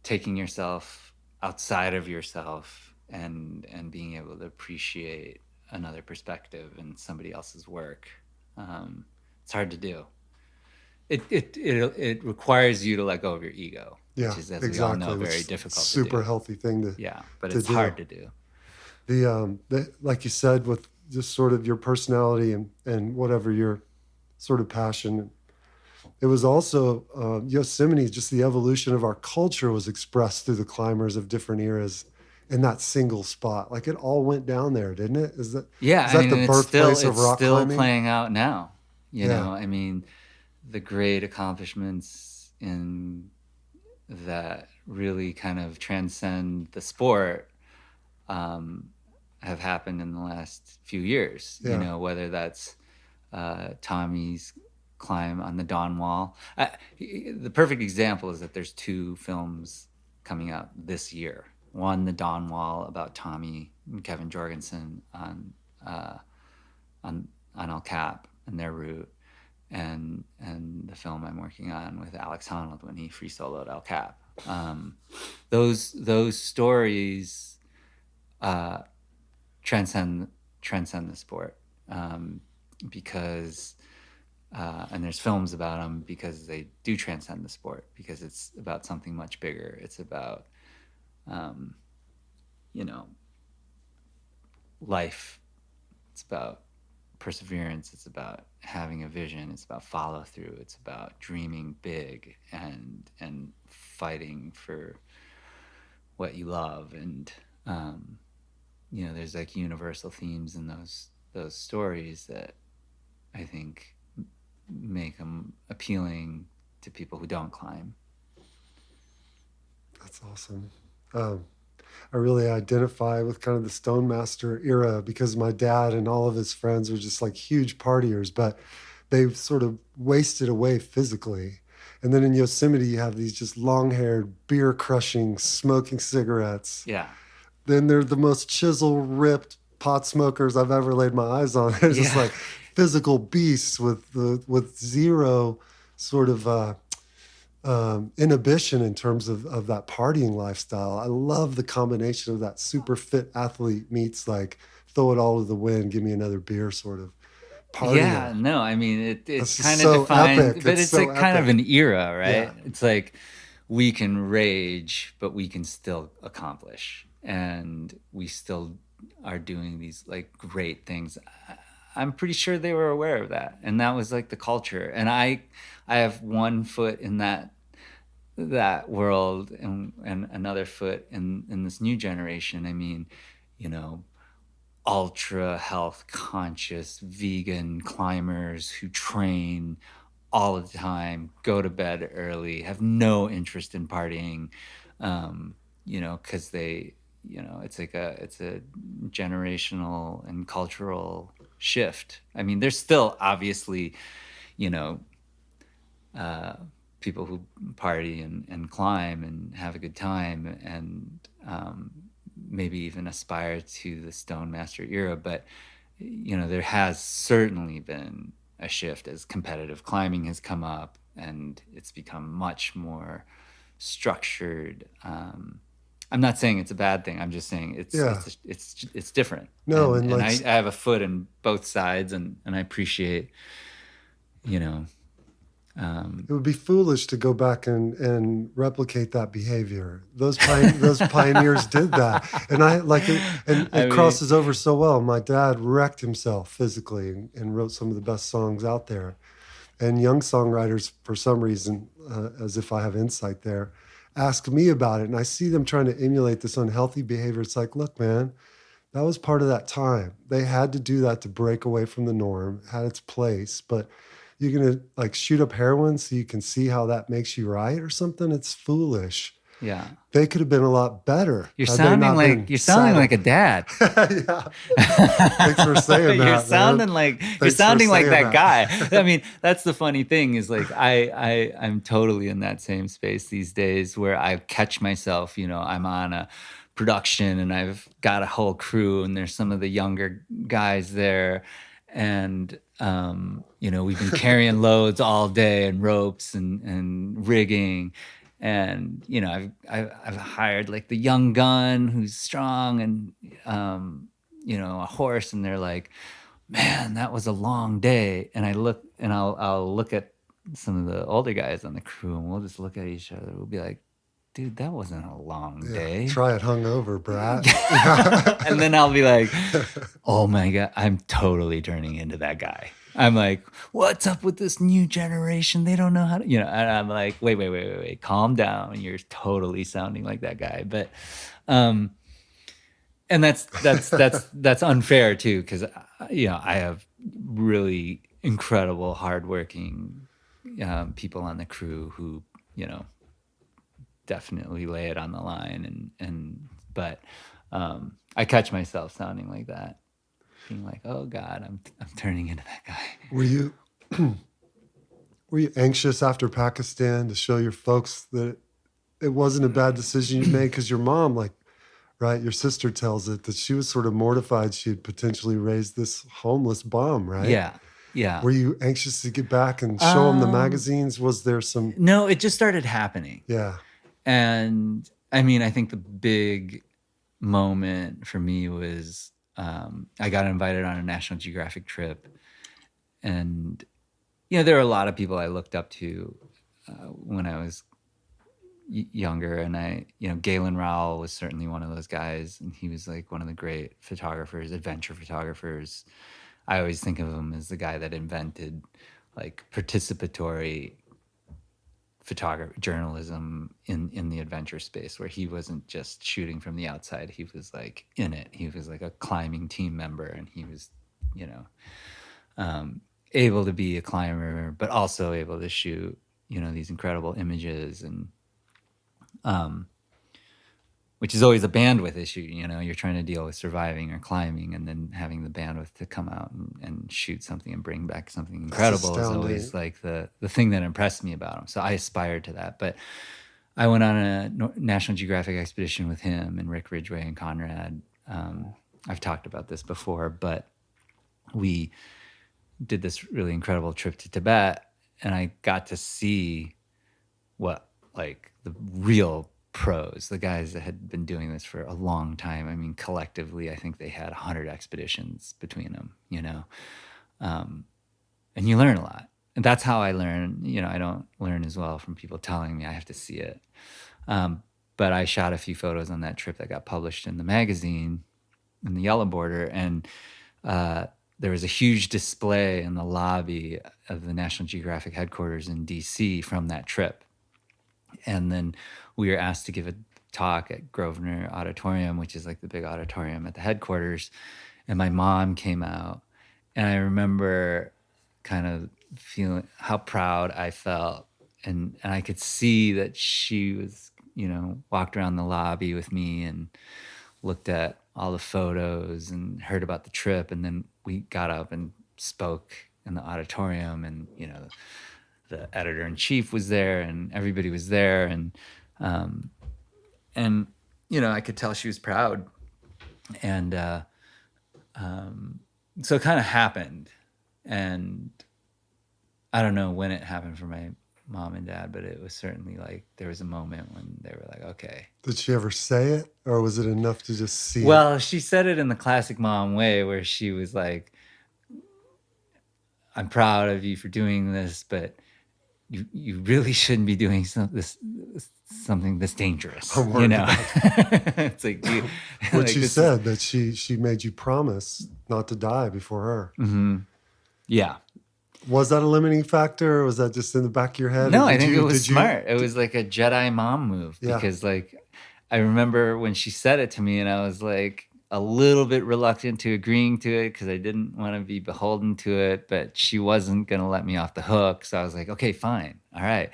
taking yourself outside of yourself and being able to appreciate another perspective in somebody else's work. It's hard to do. It requires you to let go of your ego, which is, as we all know, very difficult to do. Super healthy thing to but it's hard to do. The like you said, with just sort of your personality and whatever your sort of passion. It was also Yosemite, just the evolution of our culture was expressed through the climbers of different eras in that single spot. Like it all went down there, didn't it? Is that the birthplace of rock climbing? It's still playing out now. You know, I mean, the great accomplishments in that really kind of transcend the sport have happened in the last few years. You know, whether that's Tommy's climb on the Dawn Wall. The perfect example is that there's 2 films coming out this year. One, the Dawn Wall, about Tommy and Kevin Jorgensen on El Cap and their route, and the film I'm working on with Alex Honnold when he free soloed El Cap. Those stories transcend the sport, because and there's films about them because they do transcend the sport, because it's about something much bigger. It's about life. It's about perseverance. It's about having a vision. It's about follow through. It's about dreaming big and fighting for what you love. And there's like universal themes in those stories that I think make them appealing to people who don't climb. That's awesome. I really identify with kind of the Stone Master era because my dad and all of his friends are just like huge partiers, but they've sort of wasted away physically. And then in Yosemite, you have these just long-haired, beer-crushing, smoking cigarettes. Yeah. Then they're the most chisel-ripped pot smokers I've ever laid my eyes on. They're just like physical beasts with zero sort of inhibition in terms of that partying lifestyle. I love the combination of that super fit athlete meets like throw it all to the wind, give me another beer sort of party. Yeah, no, I mean it's kind of so defined, epic. but it's so like kind of an era, right? Yeah. It's like we can rage, but we can still accomplish, and we still are doing these like great things. I'm pretty sure they were aware of that, and that was like the culture. And I have one foot in that world and another foot in this new generation. I mean, ultra health conscious vegan climbers who train all the time, go to bed early, have no interest in partying, because they, it's a generational and cultural shift. I mean, there's still obviously, people who party and climb and have a good time and maybe even aspire to the Stone Master era, but there has certainly been a shift as competitive climbing has come up and it's become much more structured. I'm not saying it's a bad thing. I'm just saying it's different. No, and I have a foot in both sides, and I appreciate, it would be foolish to go back and replicate that behavior. Those pioneers did that, and it crosses over so well. My dad wrecked himself physically and wrote some of the best songs out there. And young songwriters, for some reason, as if I have insight there, ask me about it, and I see them trying to emulate this unhealthy behavior. It's like, look, man, that was part of that time. They had to do that to break away from the norm, it had its place, but you're going to like shoot up heroin so you can see how that makes you right or something? It's foolish. Yeah. They could have been a lot better. You're had they sounding not like been you're sounding like a saddled. dad. Yeah. Thanks for saying that, You're man. sounding like you're Thanks for sounding like saying that that. guy. I mean, that's the funny thing is like I'm totally in that same space these days where I catch myself, you know, I'm on a production and I've got a whole crew and there's some of the younger guys there and you know, we've been carrying loads all day and ropes and rigging. And you know, I've hired like the young gun who's strong and you know, a horse, and they're like, man, that was a long day. And I look and I'll look at some of the older guys on the crew and we'll just look at each other. We'll be like, dude, that wasn't a long Yeah, day. try it hungover, brat. And then I'll be like, oh my God, I'm totally turning into that guy. I'm like, what's up with this new generation? They don't know how to, you know, and I'm like, wait, calm down. You're totally sounding like that guy. But, and that's unfair too. Cause you know, I have really incredible, hardworking, people on the crew who, you know, definitely lay it on the line but I catch myself sounding like that, being like, oh God, I'm turning into that guy. Were you anxious after Pakistan to show your folks that it wasn't a bad decision you made? Because your mom, like, right, your sister tells it that she was sort of mortified she had potentially raised this homeless bum, right? Yeah. Were you anxious to get back and show them the magazines? Was there some? No, it just started happening. Yeah. And I mean, I think the big moment for me was I got invited on a National Geographic trip. And, you know, there were a lot of people I looked up to when I was younger. And you know, Galen Rowell was certainly one of those guys. And he was like one of the great photographers, adventure photographers. I always think of him as the guy that invented like participatory photography journalism in the adventure space, where he wasn't just shooting from the outside, he was like in it. He was like a climbing team member, and he was, you know, able to be a climber but also able to shoot, you know, these incredible images. And which is always a bandwidth issue, you know, you're trying to deal with surviving or climbing and then having the bandwidth to come out and shoot something and bring back something incredible is always like the thing that impressed me about him. So I aspired to that. But I went on a National Geographic expedition with him and Rick Ridgway and Conrad. I've talked about this before, but we did this really incredible trip to Tibet, and I got to see what like the real pros, the guys that had been doing this for a long time. I mean, collectively, I think they had 100 expeditions between them, you know, and you learn a lot. And that's how I learn. You know, I don't learn as well from people telling me, I have to see it. But I shot a few photos on that trip that got published in the magazine, in the Yellow Border, and there was a huge display in the lobby of the National Geographic headquarters in DC from that trip. And then we were asked to give a talk at Grosvenor Auditorium, which is like the big auditorium at the headquarters. And my mom came out, and I remember kind of feeling how proud I felt. And I could see that she was, you know, walked around the lobby with me and looked at all the photos and heard about the trip. And then we got up and spoke in the auditorium, and, you know, the editor-in-chief was there and everybody was there. And you know, I could tell she was proud. And so it kind of happened. And I don't know when it happened for my mom and dad, but it was certainly like there was a moment when they were like, okay. Did she ever say it, or was it enough to just see Well, it? she said it in the classic mom way, where she was like, I'm proud of you for doing this, but you really shouldn't be doing something this dangerous, you know. It's like What like she said that she made you promise not to die before her. Mm-hmm. Yeah, Was that a limiting factor, or was that just in the back of your head? No, Or I think it was did you- smart. It was like a Jedi mom move Yeah. because like I remember when she said it to me and I was like a little bit reluctant to agreeing to it because I didn't want to be beholden to it, but she wasn't going to let me off the hook. So I was like, okay, fine. All right.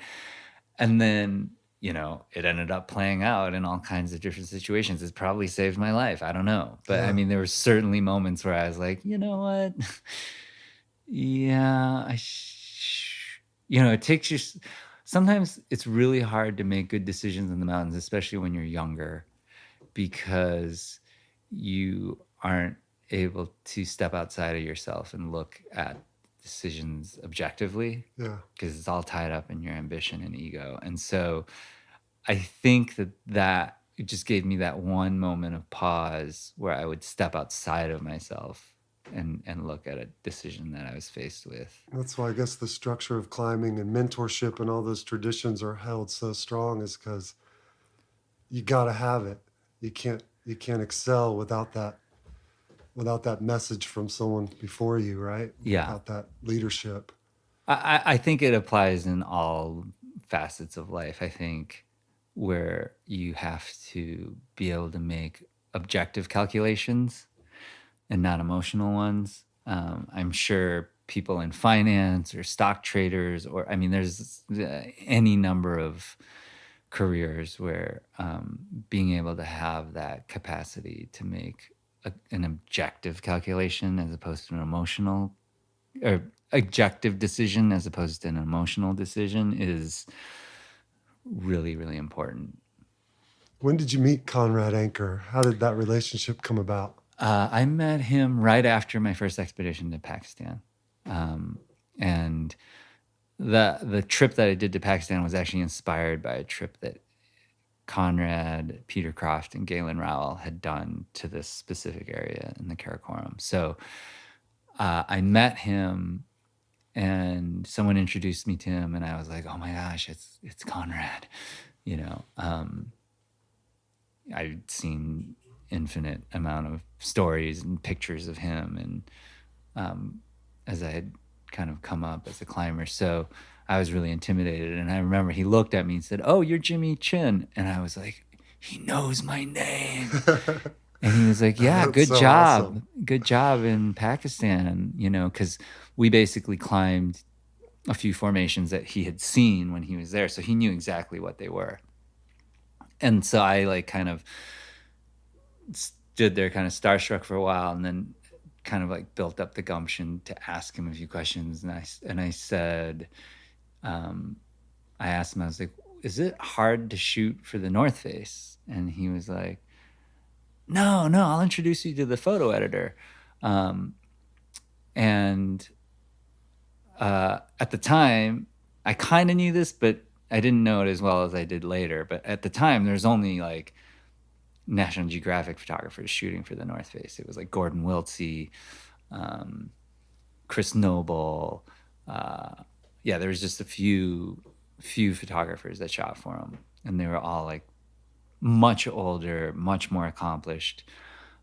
And then, you know, it ended up playing out in all kinds of different situations. It probably saved my life. I don't know. But Yeah. I mean, there were certainly moments where I was like, you know what? Yeah, you know, it takes you. Sometimes it's really hard to make good decisions in the mountains, especially when you're younger, because you aren't able to step outside of yourself and look at decisions objectively Yeah. because it's all tied up in your ambition and ego. And so I think that it just gave me that one moment of pause where I would step outside of myself and look at a decision that I was faced with. That's why I guess the structure of climbing and mentorship and all those traditions are held so strong, is because you got to have it. You can't excel without that message from someone before you, right? Yeah. Without that leadership. I think it applies in all facets of life. I think where you have to be able to make objective calculations and not emotional ones. I'm sure people in finance or stock traders, or I mean, there's any number of careers where being able to have that capacity to make an objective calculation as opposed to an emotional or objective decision as opposed to an emotional decision is really, really important. When did you meet Conrad Anker? How did that relationship come about? I met him right after my first expedition to Pakistan. And the trip that I did to Pakistan was actually inspired by a trip that Conrad, Peter Croft, and Galen Rowell had done to this specific area in the Karakoram. So I met him and someone introduced me to him and I was like, oh my gosh, it's Conrad. You know, I'd seen infinite amount of stories and pictures of him and as I had kind of come up as a climber. So I was really intimidated. And I remember he looked at me and said, oh, you're Jimmy Chin. And I was like, he knows my name. And he was like, yeah, good so job. awesome. Good job in Pakistan, you know, because we basically climbed a few formations that he had seen when he was there. So he knew exactly what they were. And so I like kind of stood there kind of starstruck for a while and then kind of like built up the gumption to ask him a few questions. And I said, I asked him, I was like, is it hard to shoot for the North Face? And he was like, no, I'll introduce you to the photo editor. And at the time, I kind of knew this, but I didn't know it as well as I did later. But at the time, there's only like National Geographic photographers shooting for the North Face. It was like Gordon Wiltsey, Chris Noble. Yeah, there was just a few photographers that shot for him. And they were all like much older, much more accomplished.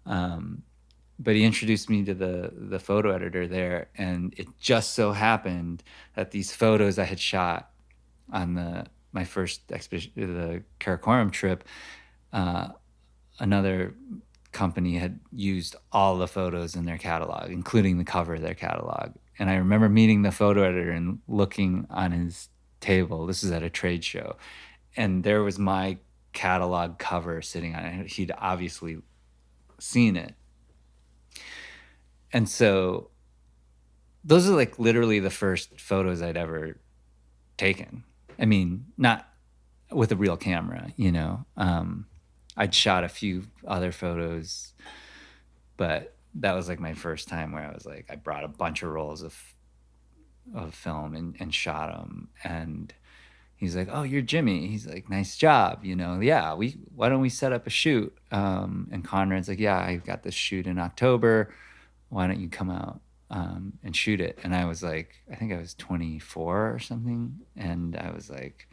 But he introduced me to the photo editor there, and it just so happened that these photos I had shot on my first expedition, the Karakoram trip, another company had used all the photos in their catalog, including the cover of their catalog. And I remember meeting the photo editor and looking on his table. This was at a trade show, and there was my catalog cover sitting on it. He'd obviously seen it. And so those are like literally the first photos I'd ever taken. I mean, not with a real camera, you know. I'd shot a few other photos, but that was like my first time where I was like, I brought a bunch of rolls of film and shot them. And he's like, oh, you're Jimmy. He's like, nice job. You know, yeah, why don't we set up a shoot? And Conrad's like, yeah, I've got this shoot in October. Why don't you come out and shoot it? And I was like, I think I was 24 or something. And I was like,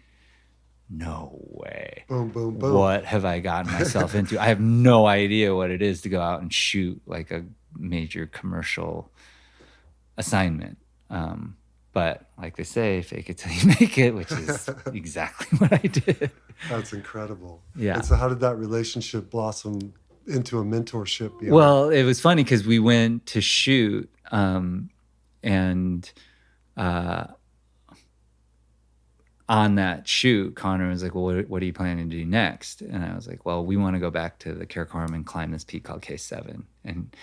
no way. Boom, boom, boom. What have I gotten myself into? I have no idea what it is to go out and shoot like a major commercial assignment. But like they say, fake it till you make it, which is exactly what I did. That's incredible. Yeah. And so how did that relationship blossom into a mentorship beyond? Well, it was funny because we went to shoot and on that shoot, Connor was like, well, what are you planning to do next? And I was like, well, we want to go back to the Karakoram and climb this peak called K7. And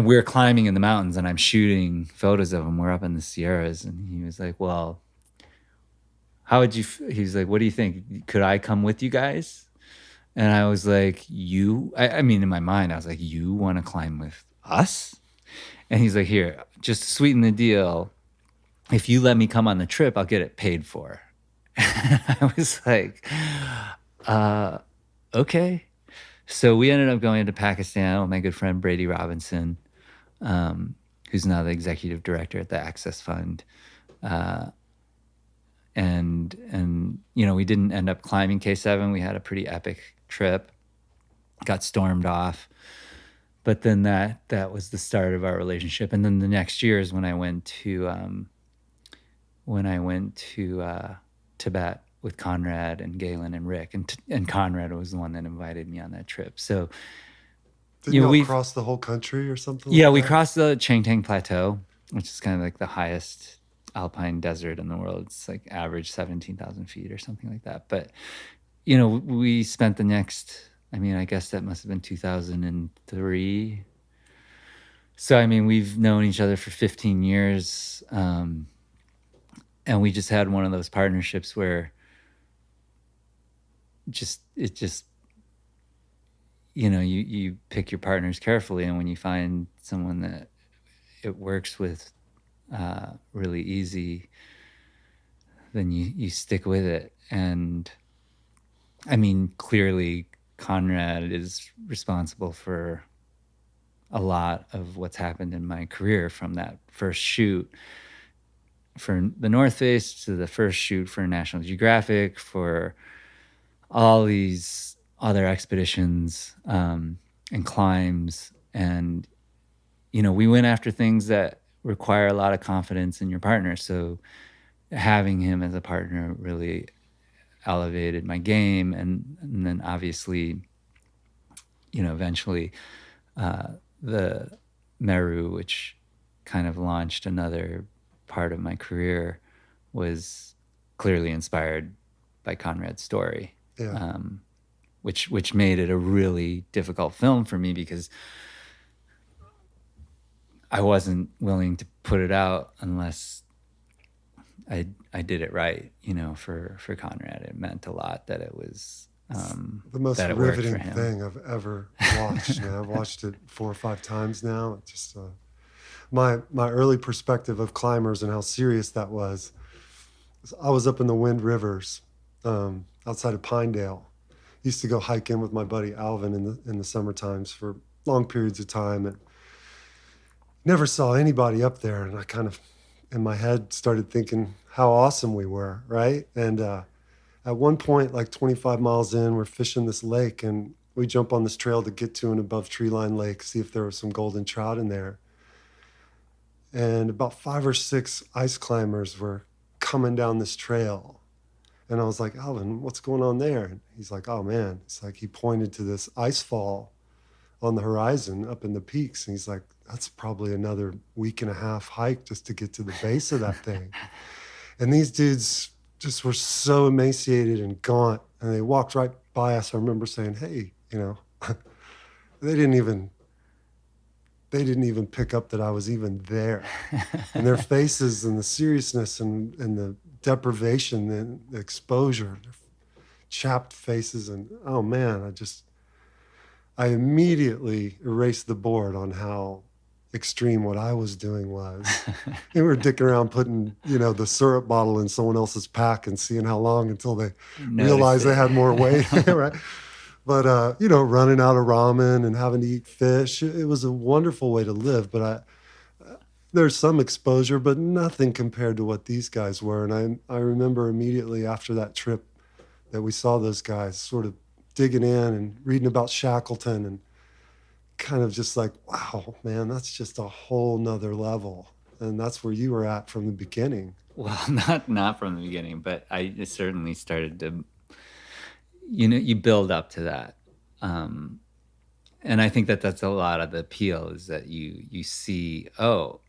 we're climbing in the mountains and I'm shooting photos of him. We're up in the Sierras. And he was like, well, how would you, he's like, what do you think? Could I come with you guys? And I was like, I mean, in my mind, I was like, you want to climb with us? And he's like, here, just to sweeten the deal, if you let me come on the trip, I'll get it paid for. I was like, okay. So we ended up going to Pakistan with my good friend Brady Robinson, who's now the executive director at the Access Fund. And we didn't end up climbing K7. We had a pretty epic trip, got stormed off. But then that was the start of our relationship. And then the next year is when I went to Tibet with Conrad and Galen and Rick, and Conrad was the one that invited me on that trip. So Did you cross the whole country or something? Yeah, like we that? crossed the Changtang Plateau, which is kind of like the highest alpine desert in the world. It's like average 17,000 feet or something like that. But we spent the next, I guess that must have been 2003. So we've known each other for 15 years. And we just had one of those partnerships where you pick your partners carefully, and when you find someone that it works with really easy, then you stick with it. And clearly Conrad is responsible for a lot of what's happened in my career, from that first shoot for the North Face to the first shoot for National Geographic, for all these other expeditions and climbs. And we went after things that require a lot of confidence in your partner. So having him as a partner really elevated my game. And then obviously, eventually the Meru, which kind of launched another part of my career, was clearly inspired by Conrad's story. Yeah. Which made it a really difficult film for me, because I wasn't willing to put it out unless I did it right, for Conrad. It meant a lot that it was the most that it worked for riveting him. thing I've ever watched. I've watched it 4 or 5 times now. It just my early perspective of climbers and how serious that was. I was up in the Wind Rivers outside of Pinedale. Used to go hiking with my buddy Alvin in the summer times for long periods of time, and never saw anybody up there. And I kind of, in my head, started thinking how awesome we were, right? And at one point, like 25 miles in, we're fishing this lake, and we jump on this trail to get to an above tree line lake, see if there was some golden trout in there. And about 5 or 6 ice climbers were coming down this trail. And I was like, Alvin, what's going on there? And he's like, oh man, it's like he pointed to this ice fall on the horizon up in the peaks. And he's like, that's probably another week and a half hike just to get to the base of that thing. And these dudes just were so emaciated and gaunt. And they walked right by us. I remember saying, hey, they didn't even pick up that I was even there. And their faces and the seriousness and the deprivation and the exposure, their chapped faces. And oh man, I immediately erased the board on how extreme what I was doing was. And we were dicking around putting, the syrup bottle in someone else's pack and seeing how long until they realized they had more weight, right? But, running out of ramen and having to eat fish, it was a wonderful way to live. But there's some exposure, but nothing compared to what these guys were. And I remember immediately after that trip that we saw those guys sort of digging in and reading about Shackleton and kind of just like, wow, man, that's just a whole nother level. and that's where you were at from the beginning. Well, not from the beginning, but I certainly started to, you build up to that. And I think that that's a lot of the appeal, is that you see, oh,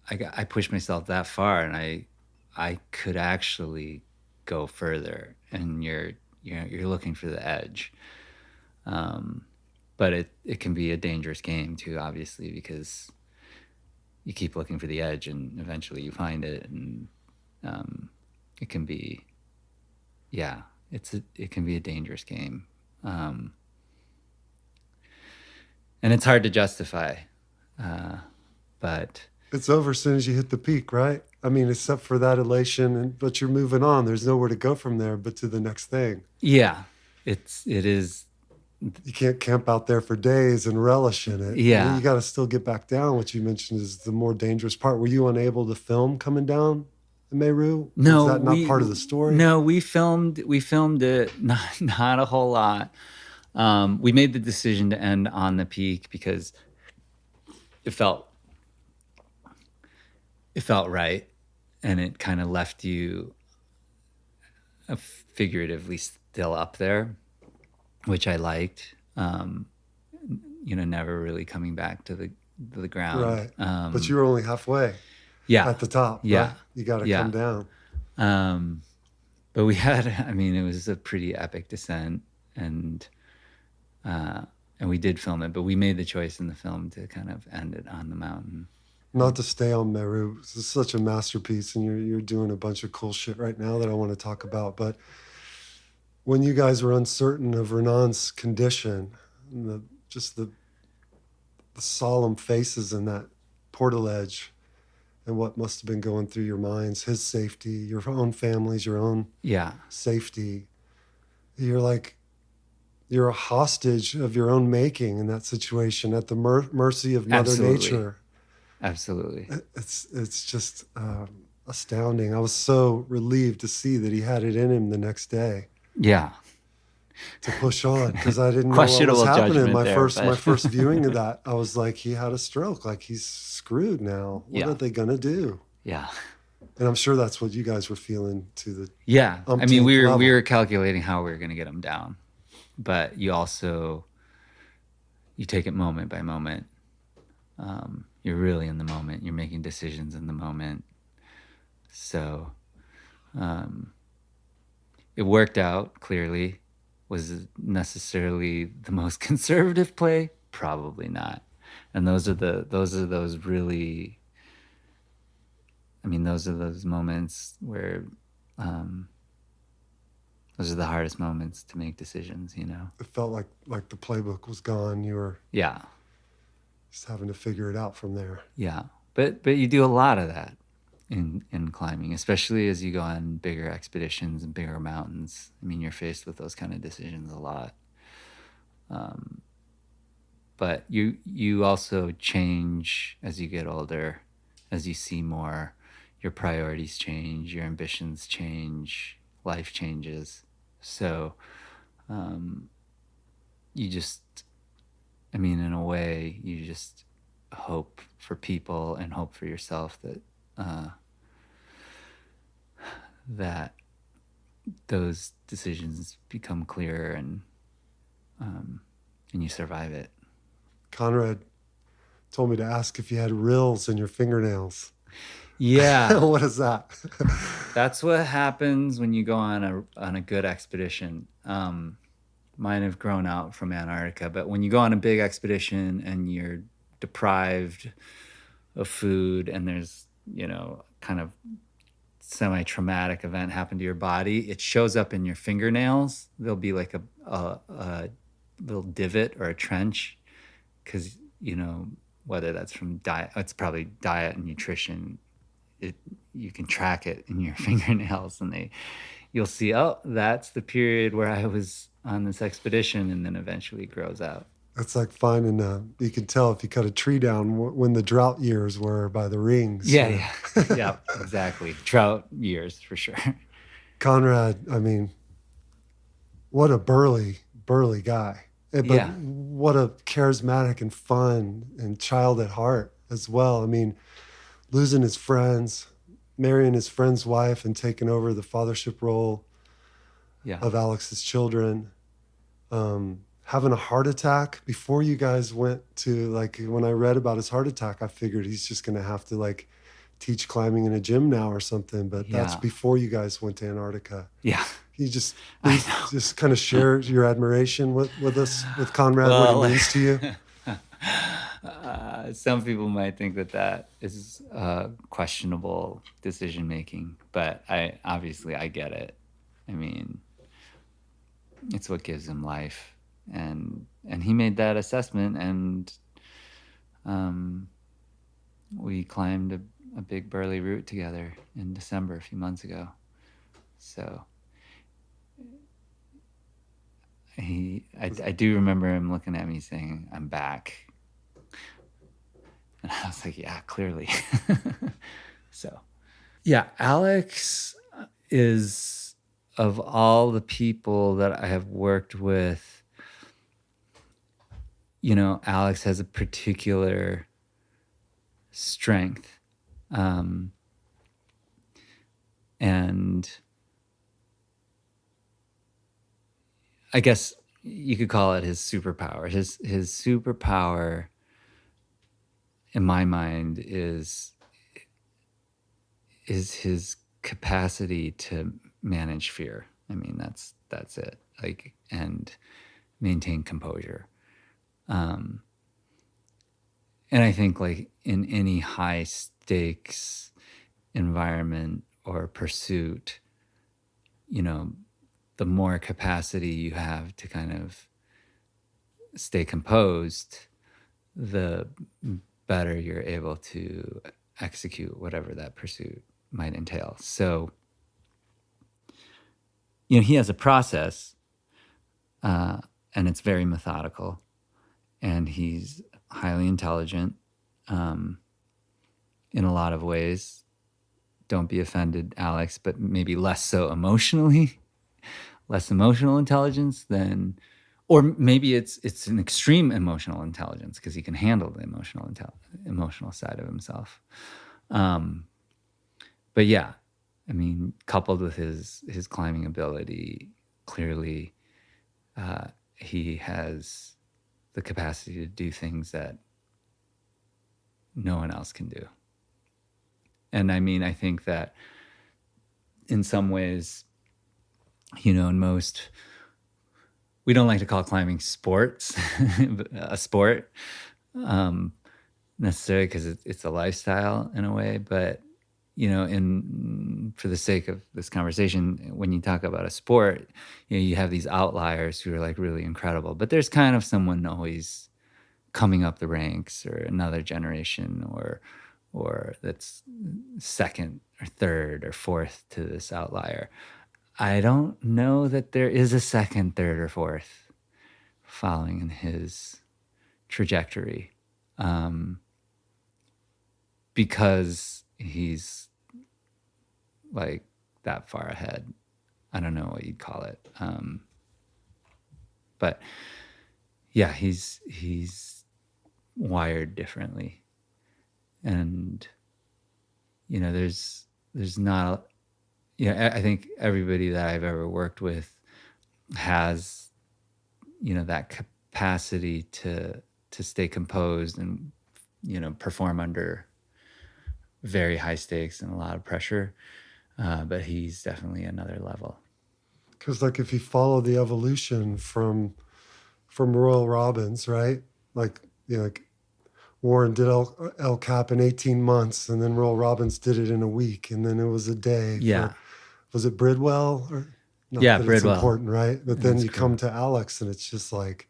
I pushed myself that far, and I could actually go further, and you're looking for the edge. But it can be a dangerous game too, obviously, because you keep looking for the edge, and eventually you find it, and it can be, yeah, it can be a dangerous game. And it's hard to justify, but It's over as soon as you hit the peak, right? I mean, except for that elation, but you're moving on. There's nowhere to go from there but to the next thing. yeah, it is. You can't camp out there for days and relish in it. Yeah. You got to still get back down. What you mentioned is the more dangerous part. Were you unable to film coming down in Meru? No, is that not part of the story? No, we filmed it, not a whole lot. We made the decision to end on the peak because it felt right, and it kind of left you figuratively still up there, which I liked. Never really coming back to the ground. Right. But you were only halfway. Yeah. At the top. Yeah. Right? You got to come down. But we had, it was a pretty epic descent, and we did film it, but we made the choice in the film to kind of end it on the mountain. Not to stay on Meru. This is such a masterpiece, and you're doing a bunch of cool shit right now that I want to talk about. But when you guys were uncertain of Renan's condition, and the solemn faces in that portaledge, and what must have been going through your minds, his safety, your own families, your own safety, you're a hostage of your own making in that situation, at the mercy of Mother Nature. Absolutely. It's just astounding. I was so relieved to see that he had it in him the next day. Yeah. To push on, because I didn't know what was happening. My first viewing of that, I was like, he had a stroke. Like, he's screwed now. What are they gonna do? Yeah. And I'm sure that's what you guys were feeling to the we level. were calculating how we were gonna get him down, but you take it moment by moment. You're really in the moment. You're making decisions in the moment. So it worked out clearly. Was it necessarily the most conservative play? Probably not. And those are those really, those are those moments where those are the hardest moments to make decisions, It felt like the playbook was gone. You were just having to figure it out from there. Yeah. But you do a lot of that in climbing, especially as you go on bigger expeditions and bigger mountains. You're faced with those kind of decisions a lot. But you also change as you get older, as you see more. Your priorities change, your ambitions change, life changes. So you just, in a way, you just hope for people and hope for yourself that that those decisions become clearer, and you survive it. Conrad told me to ask if you had rills in your fingernails. Yeah. What is that? That's what happens when you go on a good expedition. Mine have grown out from Antarctica, but when you go on a big expedition and you're deprived of food, and there's, kind of semi-traumatic event happen to your body, it shows up in your fingernails. There'll be like a little divot or a trench, because, whether that's from diet, it's probably diet and nutrition. You can track it in your fingernails, and you'll see, oh, that's the period where I was on this expedition, and then eventually it grows out. It's like finding, you can tell if you cut a tree down when the drought years were by the rings. Yeah, exactly. Drought years, for sure. Conrad, what a burly guy. But what a charismatic and fun and child at heart as well. losing his friends, marrying his friend's wife and taking over the fathership role Yeah. of Alex's children, having a heart attack before you guys went to, like, when I read about his heart attack, I figured he's just going to have to like teach climbing in a gym now or something, but that's Yeah. before you guys went to Antarctica. Yeah. You just I know. just kind of share your admiration with us, with Conrad, what Well, it means to you. Some people might think that is questionable decision making, but I get it. I mean, it's what gives him life, and he made that assessment, and we climbed a big burly route together in December a few months ago. So I do remember him looking at me saying, "I'm back." And I was like, yeah, clearly. So, yeah, Alex is, of all the people that I have worked with, you know, Alex has a particular strength. And I guess you could call it his superpower. His superpower, in my mind, is his capacity to manage fear. I mean, that's it. Like, and maintain composure. And I think, like, in any high stakes environment or pursuit, you know, the more capacity you have to kind of stay composed, the better you're able to execute whatever that pursuit might entail. So, you know, he has a process, and it's very methodical, and he's highly intelligent in a lot of ways. Don't be offended, Alex, but maybe less so emotionally, less emotional intelligence than, or maybe it's an extreme emotional intelligence because he can handle the emotional side of himself. But yeah, I mean, coupled with his climbing ability, clearly he has the capacity to do things that no one else can do. And I mean, I think that in some ways, you know, in most, we don't like to call climbing sports a sport necessarily because it's a lifestyle in a way. But, you know, for the sake of this conversation, when you talk about a sport, you know, you have these outliers who are like really incredible, but there's kind of someone always coming up the ranks, or another generation, or that's second or third or fourth to this outlier. I don't know that there is a second, third, or fourth following in his trajectory, because he's like that far ahead. I don't know what you'd call it. But yeah, he's wired differently. And, you know, there's not, you know, I think everybody that I've ever worked with has, you know, that capacity to stay composed and, you know, perform under very high stakes and a lot of pressure. But he's definitely another level. Because, like, if you follow the evolution from Royal Robbins, right? Like, you know, like Warren did El Cap in 18 months, and then Royal Robbins did it in a week, and then it was a day. Yeah. Was it Bridwell? Or not yeah, that Bridwell. It's important, right? But then That's you come to Alex, and it's just like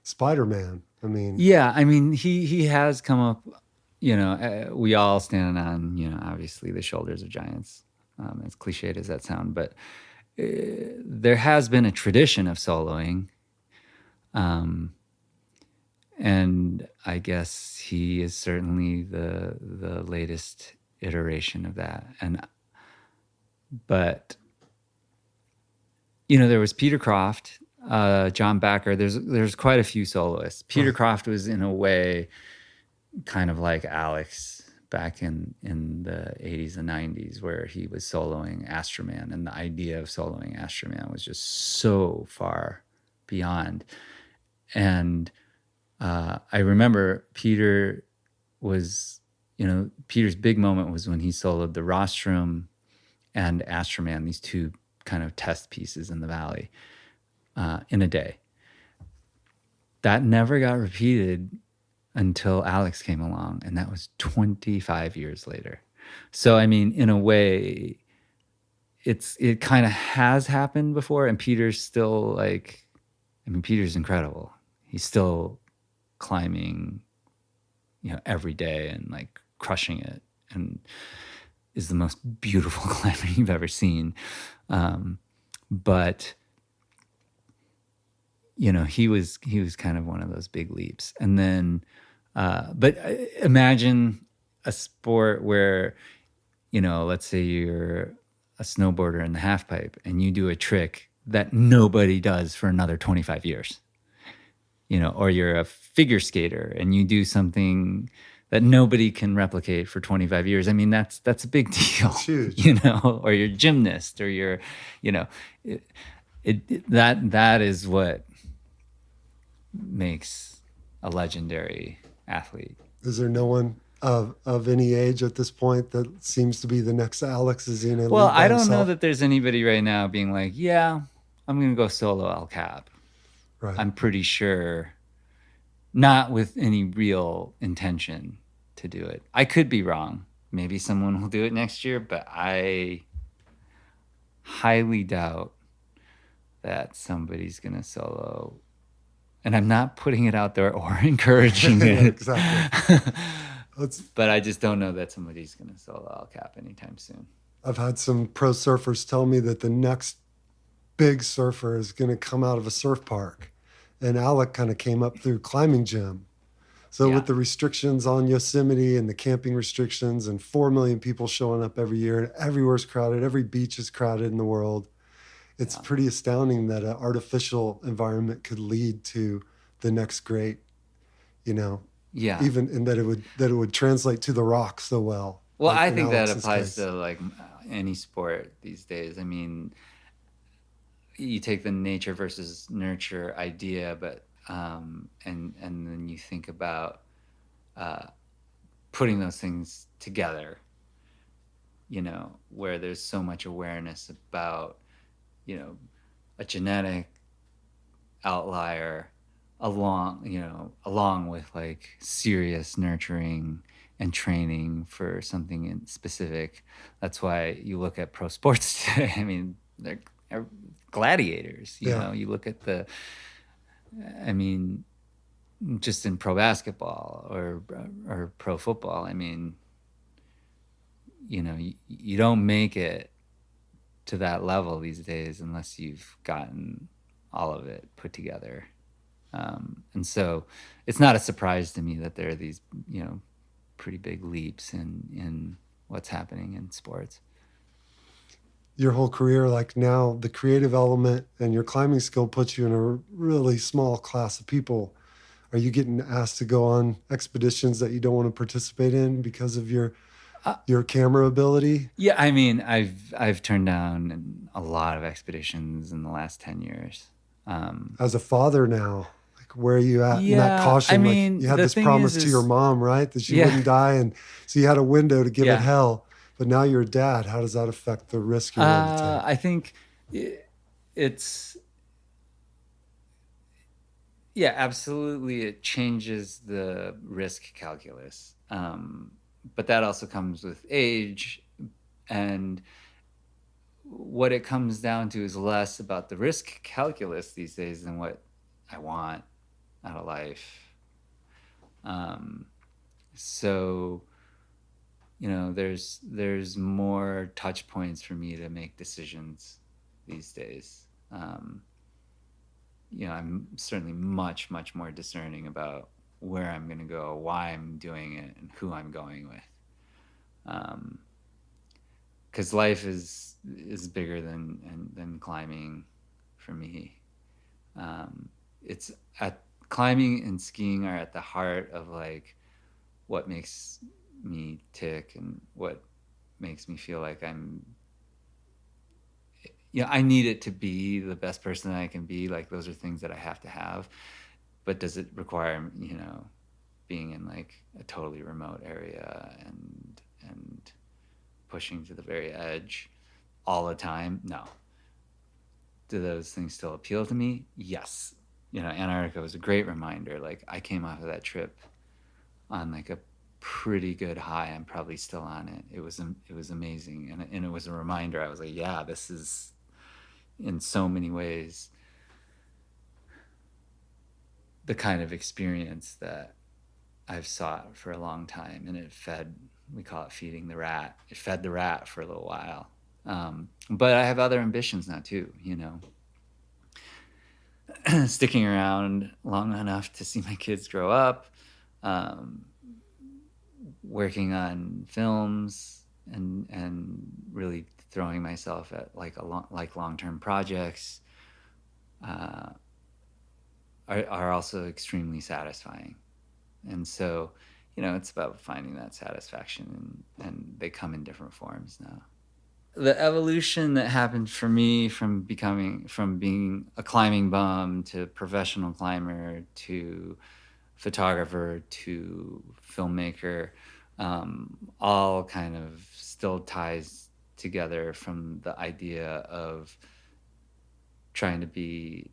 Spider-Man. I mean, yeah, I mean, he has come up, you know, we all stand on, you know, obviously the shoulders of giants, as cliched as that sound, but there has been a tradition of soloing. And I guess he is certainly the latest iteration of that. But you know, there was Peter Croft, John Backer. There's quite a few soloists. Peter Croft was in a way kind of like Alex, back in the 80s and 90s, where he was soloing Astroman, and the idea of soloing Astroman was just so far beyond. And I remember Peter was, Peter's big moment was when he soloed the Rostrum and Astroman, these two kind of test pieces in the Valley, in a day. That never got repeated until Alex came along, and that was 25 years later. So, I mean, in a way, it kind of has happened before, and Peter's still like, Peter's incredible. He's still climbing, every day and like crushing it, and is the most beautiful climber you've ever seen. But he was kind of one of those big leaps. And then, but imagine a sport where, let's say you're a snowboarder in the half pipe and you do a trick that nobody does for another 25 years, or you're a figure skater and you do something that nobody can replicate for 25 years. I mean, that's a big deal. It's huge. Or you're a gymnast, or you're, that is what makes a legendary athlete. Is there no one of any age at this point that seems to be the next Alex? Is he in a Well, league by I don't know himself? that there's anybody right now being like, yeah, I'm going to go solo El Cap. Right. I'm pretty sure, not with any real intention to do it. I could be wrong. Maybe someone will do it next year, but I highly doubt that somebody's going to solo. And I'm not putting it out there or encouraging it. Exactly. But I just don't know that somebody's going to solo El Cap anytime soon. I've had some pro surfers tell me that the next big surfer is going to come out of a surf park. And Alec kind of came up through climbing gym. So with the restrictions on Yosemite and the camping restrictions and 4 million people showing up every year, and everywhere's crowded, every beach is crowded in the world, it's pretty astounding that an artificial environment could lead to the next great, even, and that it would translate to the rock so well. Well, like I in think that Alex's applies case. to like any sport these days. I mean, you take the nature versus nurture idea, but and then you think about putting those things together, where there's so much awareness about, a genetic outlier along with like serious nurturing and training for something in specific. That's why you look at pro sports today. I mean, they're gladiators, you look at just in pro basketball or pro football. I mean, you don't make it to that level these days unless you've gotten all of it put together. And so it's not a surprise to me that there are these, pretty big leaps in what's happening in sports. Your whole career, like now, the creative element and your climbing skill puts you in a really small class of people. Are you getting asked to go on expeditions that you don't want to participate in because of your camera ability? Yeah, I mean, I've turned down a lot of expeditions in the last 10 years. As a father now, like where are you at in that Yeah, caution? I mean, like you had the this thing promise is to your mom, right? That she Yeah. wouldn't die. And so you had a window to give Yeah. it hell. But now you're a dad. How does that affect the risk you're willing to take? I think it's, yeah, absolutely. It changes the risk calculus. But that also comes with age. And what it comes down to is less about the risk calculus these days than what I want out of life. So, there's more touch points for me to make decisions these days. I'm certainly much, much more discerning about where I'm going to go, why I'm doing it, and who I'm going with. Because life is bigger than climbing for me. Climbing and skiing are at the heart of like what makes me tick and what makes me feel like I need it to be the best person that I can be. Like those are things that I have to have. But does it require, being in like a totally remote area and pushing to the very edge all the time? No. Do those things still appeal to me? Yes. Antarctica was a great reminder. Like I came off of that trip on like a pretty good high. I'm probably still on it. It was amazing, and it was a reminder. I was like, yeah, this is in so many ways the kind of experience that I've sought for a long time, and we call it feeding the rat. It fed the rat for a little while. But I have other ambitions now too, sticking around long enough to see my kids grow up, working on films and really throwing myself at like long-term projects are also extremely satisfying. And so, it's about finding that satisfaction, and they come in different forms now. The evolution that happened for me from being a climbing bum to professional climber to photographer to filmmaker, all kind of still ties together from the idea of trying to be,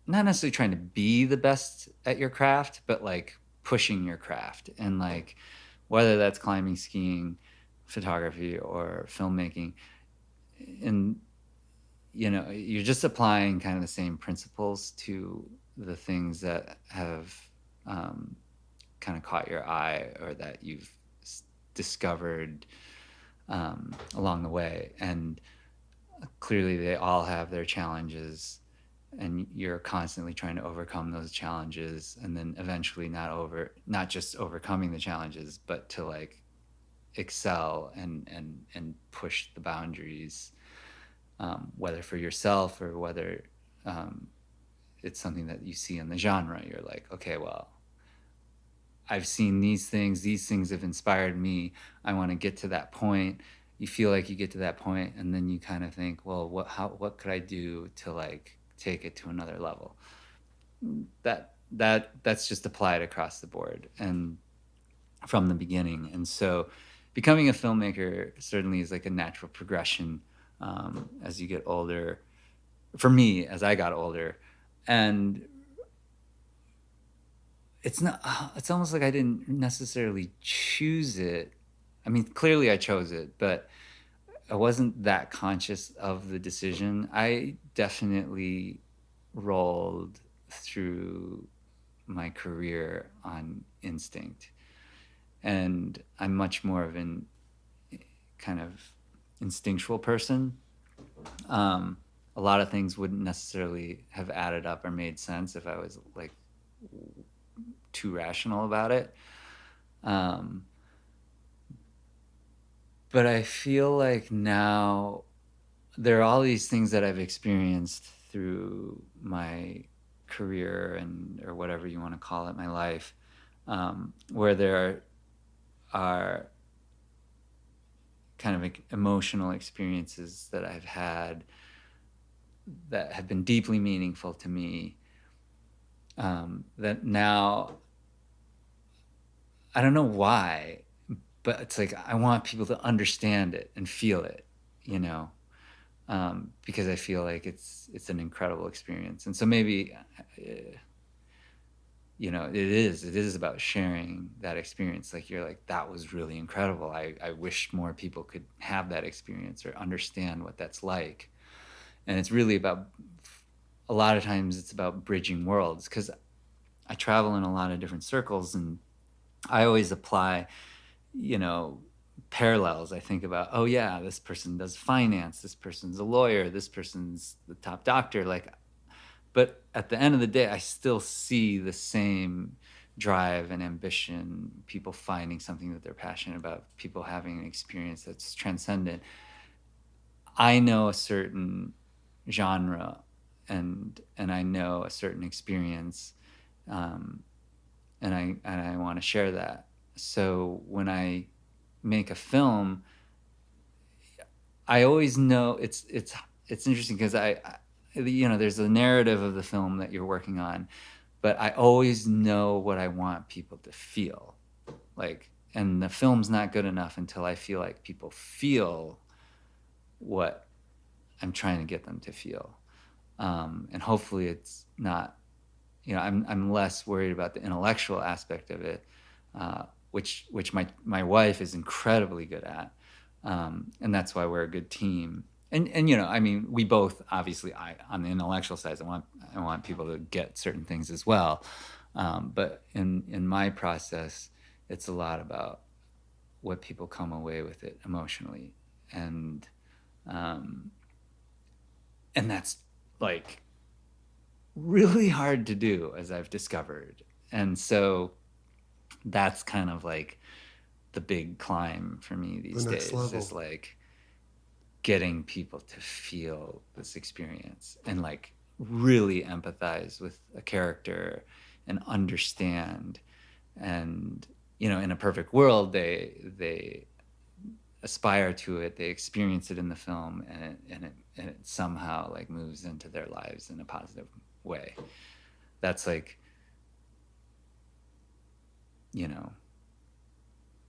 not necessarily trying to be the best at your craft, but like pushing your craft. And like, whether that's climbing, skiing, photography, or filmmaking, and you're just applying kind of the same principles to the things that have kind of caught your eye or that you've discovered along the way. And clearly they all have their challenges, and you're constantly trying to overcome those challenges, and then eventually not just overcoming the challenges, but to like excel and push the boundaries, whether for yourself or whether it's something that you see in the genre. You're like, okay, well, I've seen these things have inspired me. I want to get to that point. You feel like you get to that point, and then you kind of think, well, what could I do to like take it to another level? That's just applied across the board and from the beginning. And so becoming a filmmaker certainly is like a natural progression as you get older. For me, as I got older, and it's almost like I didn't necessarily choose it. I mean, clearly I chose it, but I wasn't that conscious of the decision. I definitely rolled through my career on instinct, and I'm much more of an kind of instinctual person. A lot of things wouldn't necessarily have added up or made sense if I was like too rational about it. But I feel like now there are all these things that I've experienced through my career or whatever you want to call it, my life, where there are kind of emotional experiences that I've had that have been deeply meaningful to me, that now, I don't know why, but it's like I want people to understand it and feel it, because I feel like it's an incredible experience. And so maybe, it is about sharing that experience. Like you're like, that was really incredible. I wish more people could have that experience or understand what that's like. And it's really about, a lot of times it's about bridging worlds, because I travel in a lot of different circles, and I always apply, parallels. I think about, oh yeah, this person does finance, this person's a lawyer, this person's the top doctor. Like, but at the end of the day, I still see the same drive and ambition, people finding something that they're passionate about, people having an experience that's transcendent. I know a certain genre and I know a certain experience, and I want to share that. so when I make a film, I always know it's interesting because there's a narrative of the film that you're working on, but I always know what I want people to feel. Like, and the film's not good enough until I feel like people feel what I'm trying to get them to feel. And hopefully it's not, I'm less worried about the intellectual aspect of it, which my wife is incredibly good at. And that's why we're a good team. And I mean, we both obviously, on the intellectual side, I want people to get certain things as well. But in my process, it's a lot about what people come away with it emotionally, and that's like really hard to do, as I've discovered. And so that's kind of like the big climb for me these days, is like getting people to feel this experience and like really empathize with a character and understand. And in a perfect world, they aspire to it, they experience it in the film, and it somehow like moves into their lives in a positive way. That's like,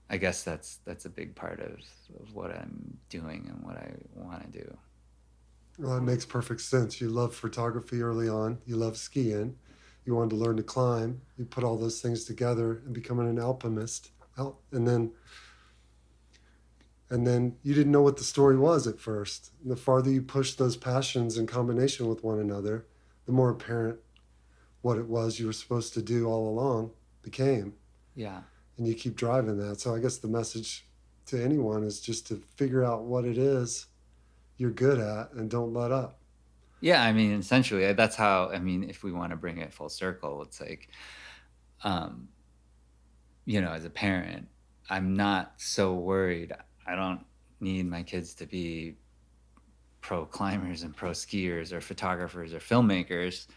I guess that's a big part of what I'm doing and what I want to do. Well, that makes perfect sense. You loved photography early on. You loved skiing. You wanted to learn to climb. You put all those things together and becoming an alpinist. And then you didn't know what the story was at first. And the farther you pushed those passions in combination with one another, the more apparent what it was you were supposed to do all along became. Yeah. And you keep driving that. So I guess the message to anyone is just to figure out what it is you're good at and don't let up. Yeah, I mean, essentially, that's how, if we want to bring it full circle, it's like, as a parent, I'm not so worried. I don't need my kids to be pro climbers and pro skiers or photographers or filmmakers.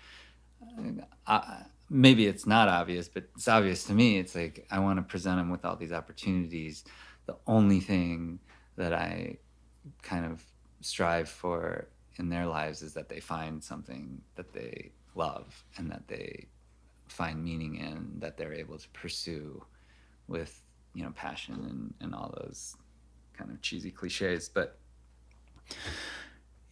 Maybe it's not obvious, but it's obvious to me. It's like, I want to present them with all these opportunities. The only thing that I kind of strive for in their lives is that they find something that they love and that they find meaning in, that they're able to pursue with passion and all those kind of cheesy cliches. But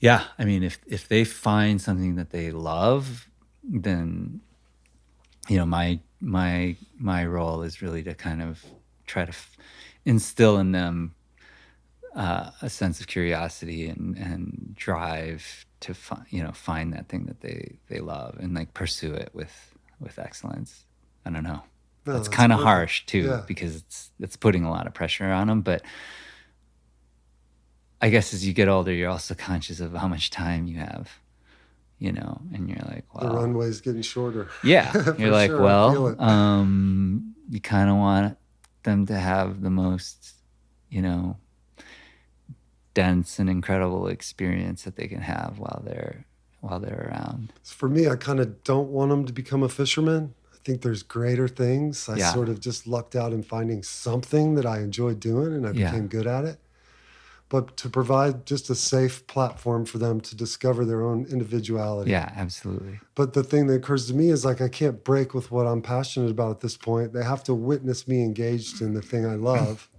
yeah, if they find something that they love, then my role is really to kind of try to instill in them a sense of curiosity and drive to find that thing that they love and like pursue it with excellence. I don't know. No, that's kind of harsh too, yeah. because it's putting a lot of pressure on them. But I guess as you get older, you're also conscious of how much time you have, and you're like, well, the runway's getting shorter. Yeah. You're like, sure, well, you kind of want them to have the most, dense and incredible experience that they can have while they're around. For me, I kind of don't want them to become a fisherman. I think there's greater things. I sort of just lucked out in finding something that I enjoyed doing, and I became good at it. But to provide just a safe platform for them to discover their own individuality. Yeah, absolutely. But the thing that occurs to me is like, I can't break with what I'm passionate about at this point. They have to witness me engaged in the thing I love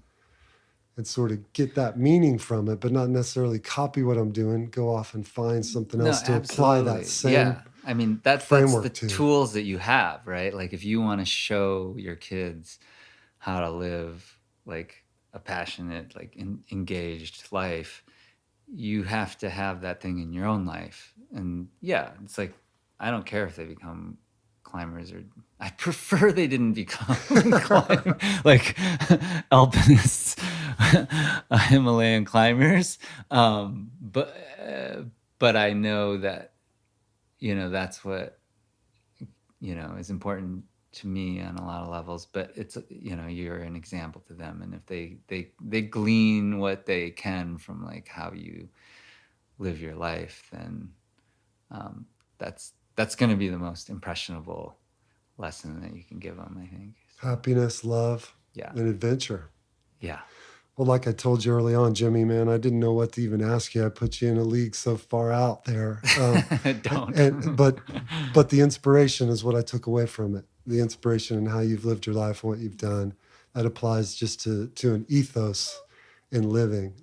and sort of get that meaning from it, but not necessarily copy what I'm doing, go off and find something else to apply that same that's framework the to. Tools that you have, right? Like if you want to show your kids how to live like a passionate, like engaged life, you have to have that thing in your own life. And yeah, it's like, I don't care if they become climbers, or I prefer they didn't become like alpinists, Himalayan climbers. But I know that, that's what, is important to me on a lot of levels. But it's, you're an example to them. And if they glean what they can from like how you live your life, then that's going to be the most impressionable lesson that you can give them, I think. Happiness, love, Yeah. an adventure. Yeah. Well, like I told you early on, Jimmy, man, I didn't know what to even ask you. I put you in a league so far out there. Don't. But the inspiration is what I took away from it. The inspiration and how you've lived your life and what you've done. That applies just to an ethos in living.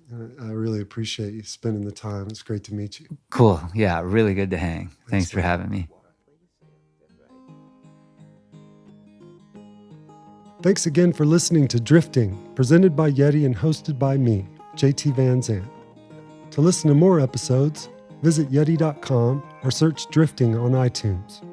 I really appreciate you spending the time. It's great to meet you. Cool. Yeah. Really good to hang. Thanks for man. having me. Thanks again for listening to Drifting, presented by YETI and hosted by me, JT Van Zandt. To listen to more episodes, visit yeti.com or search Drifting on iTunes.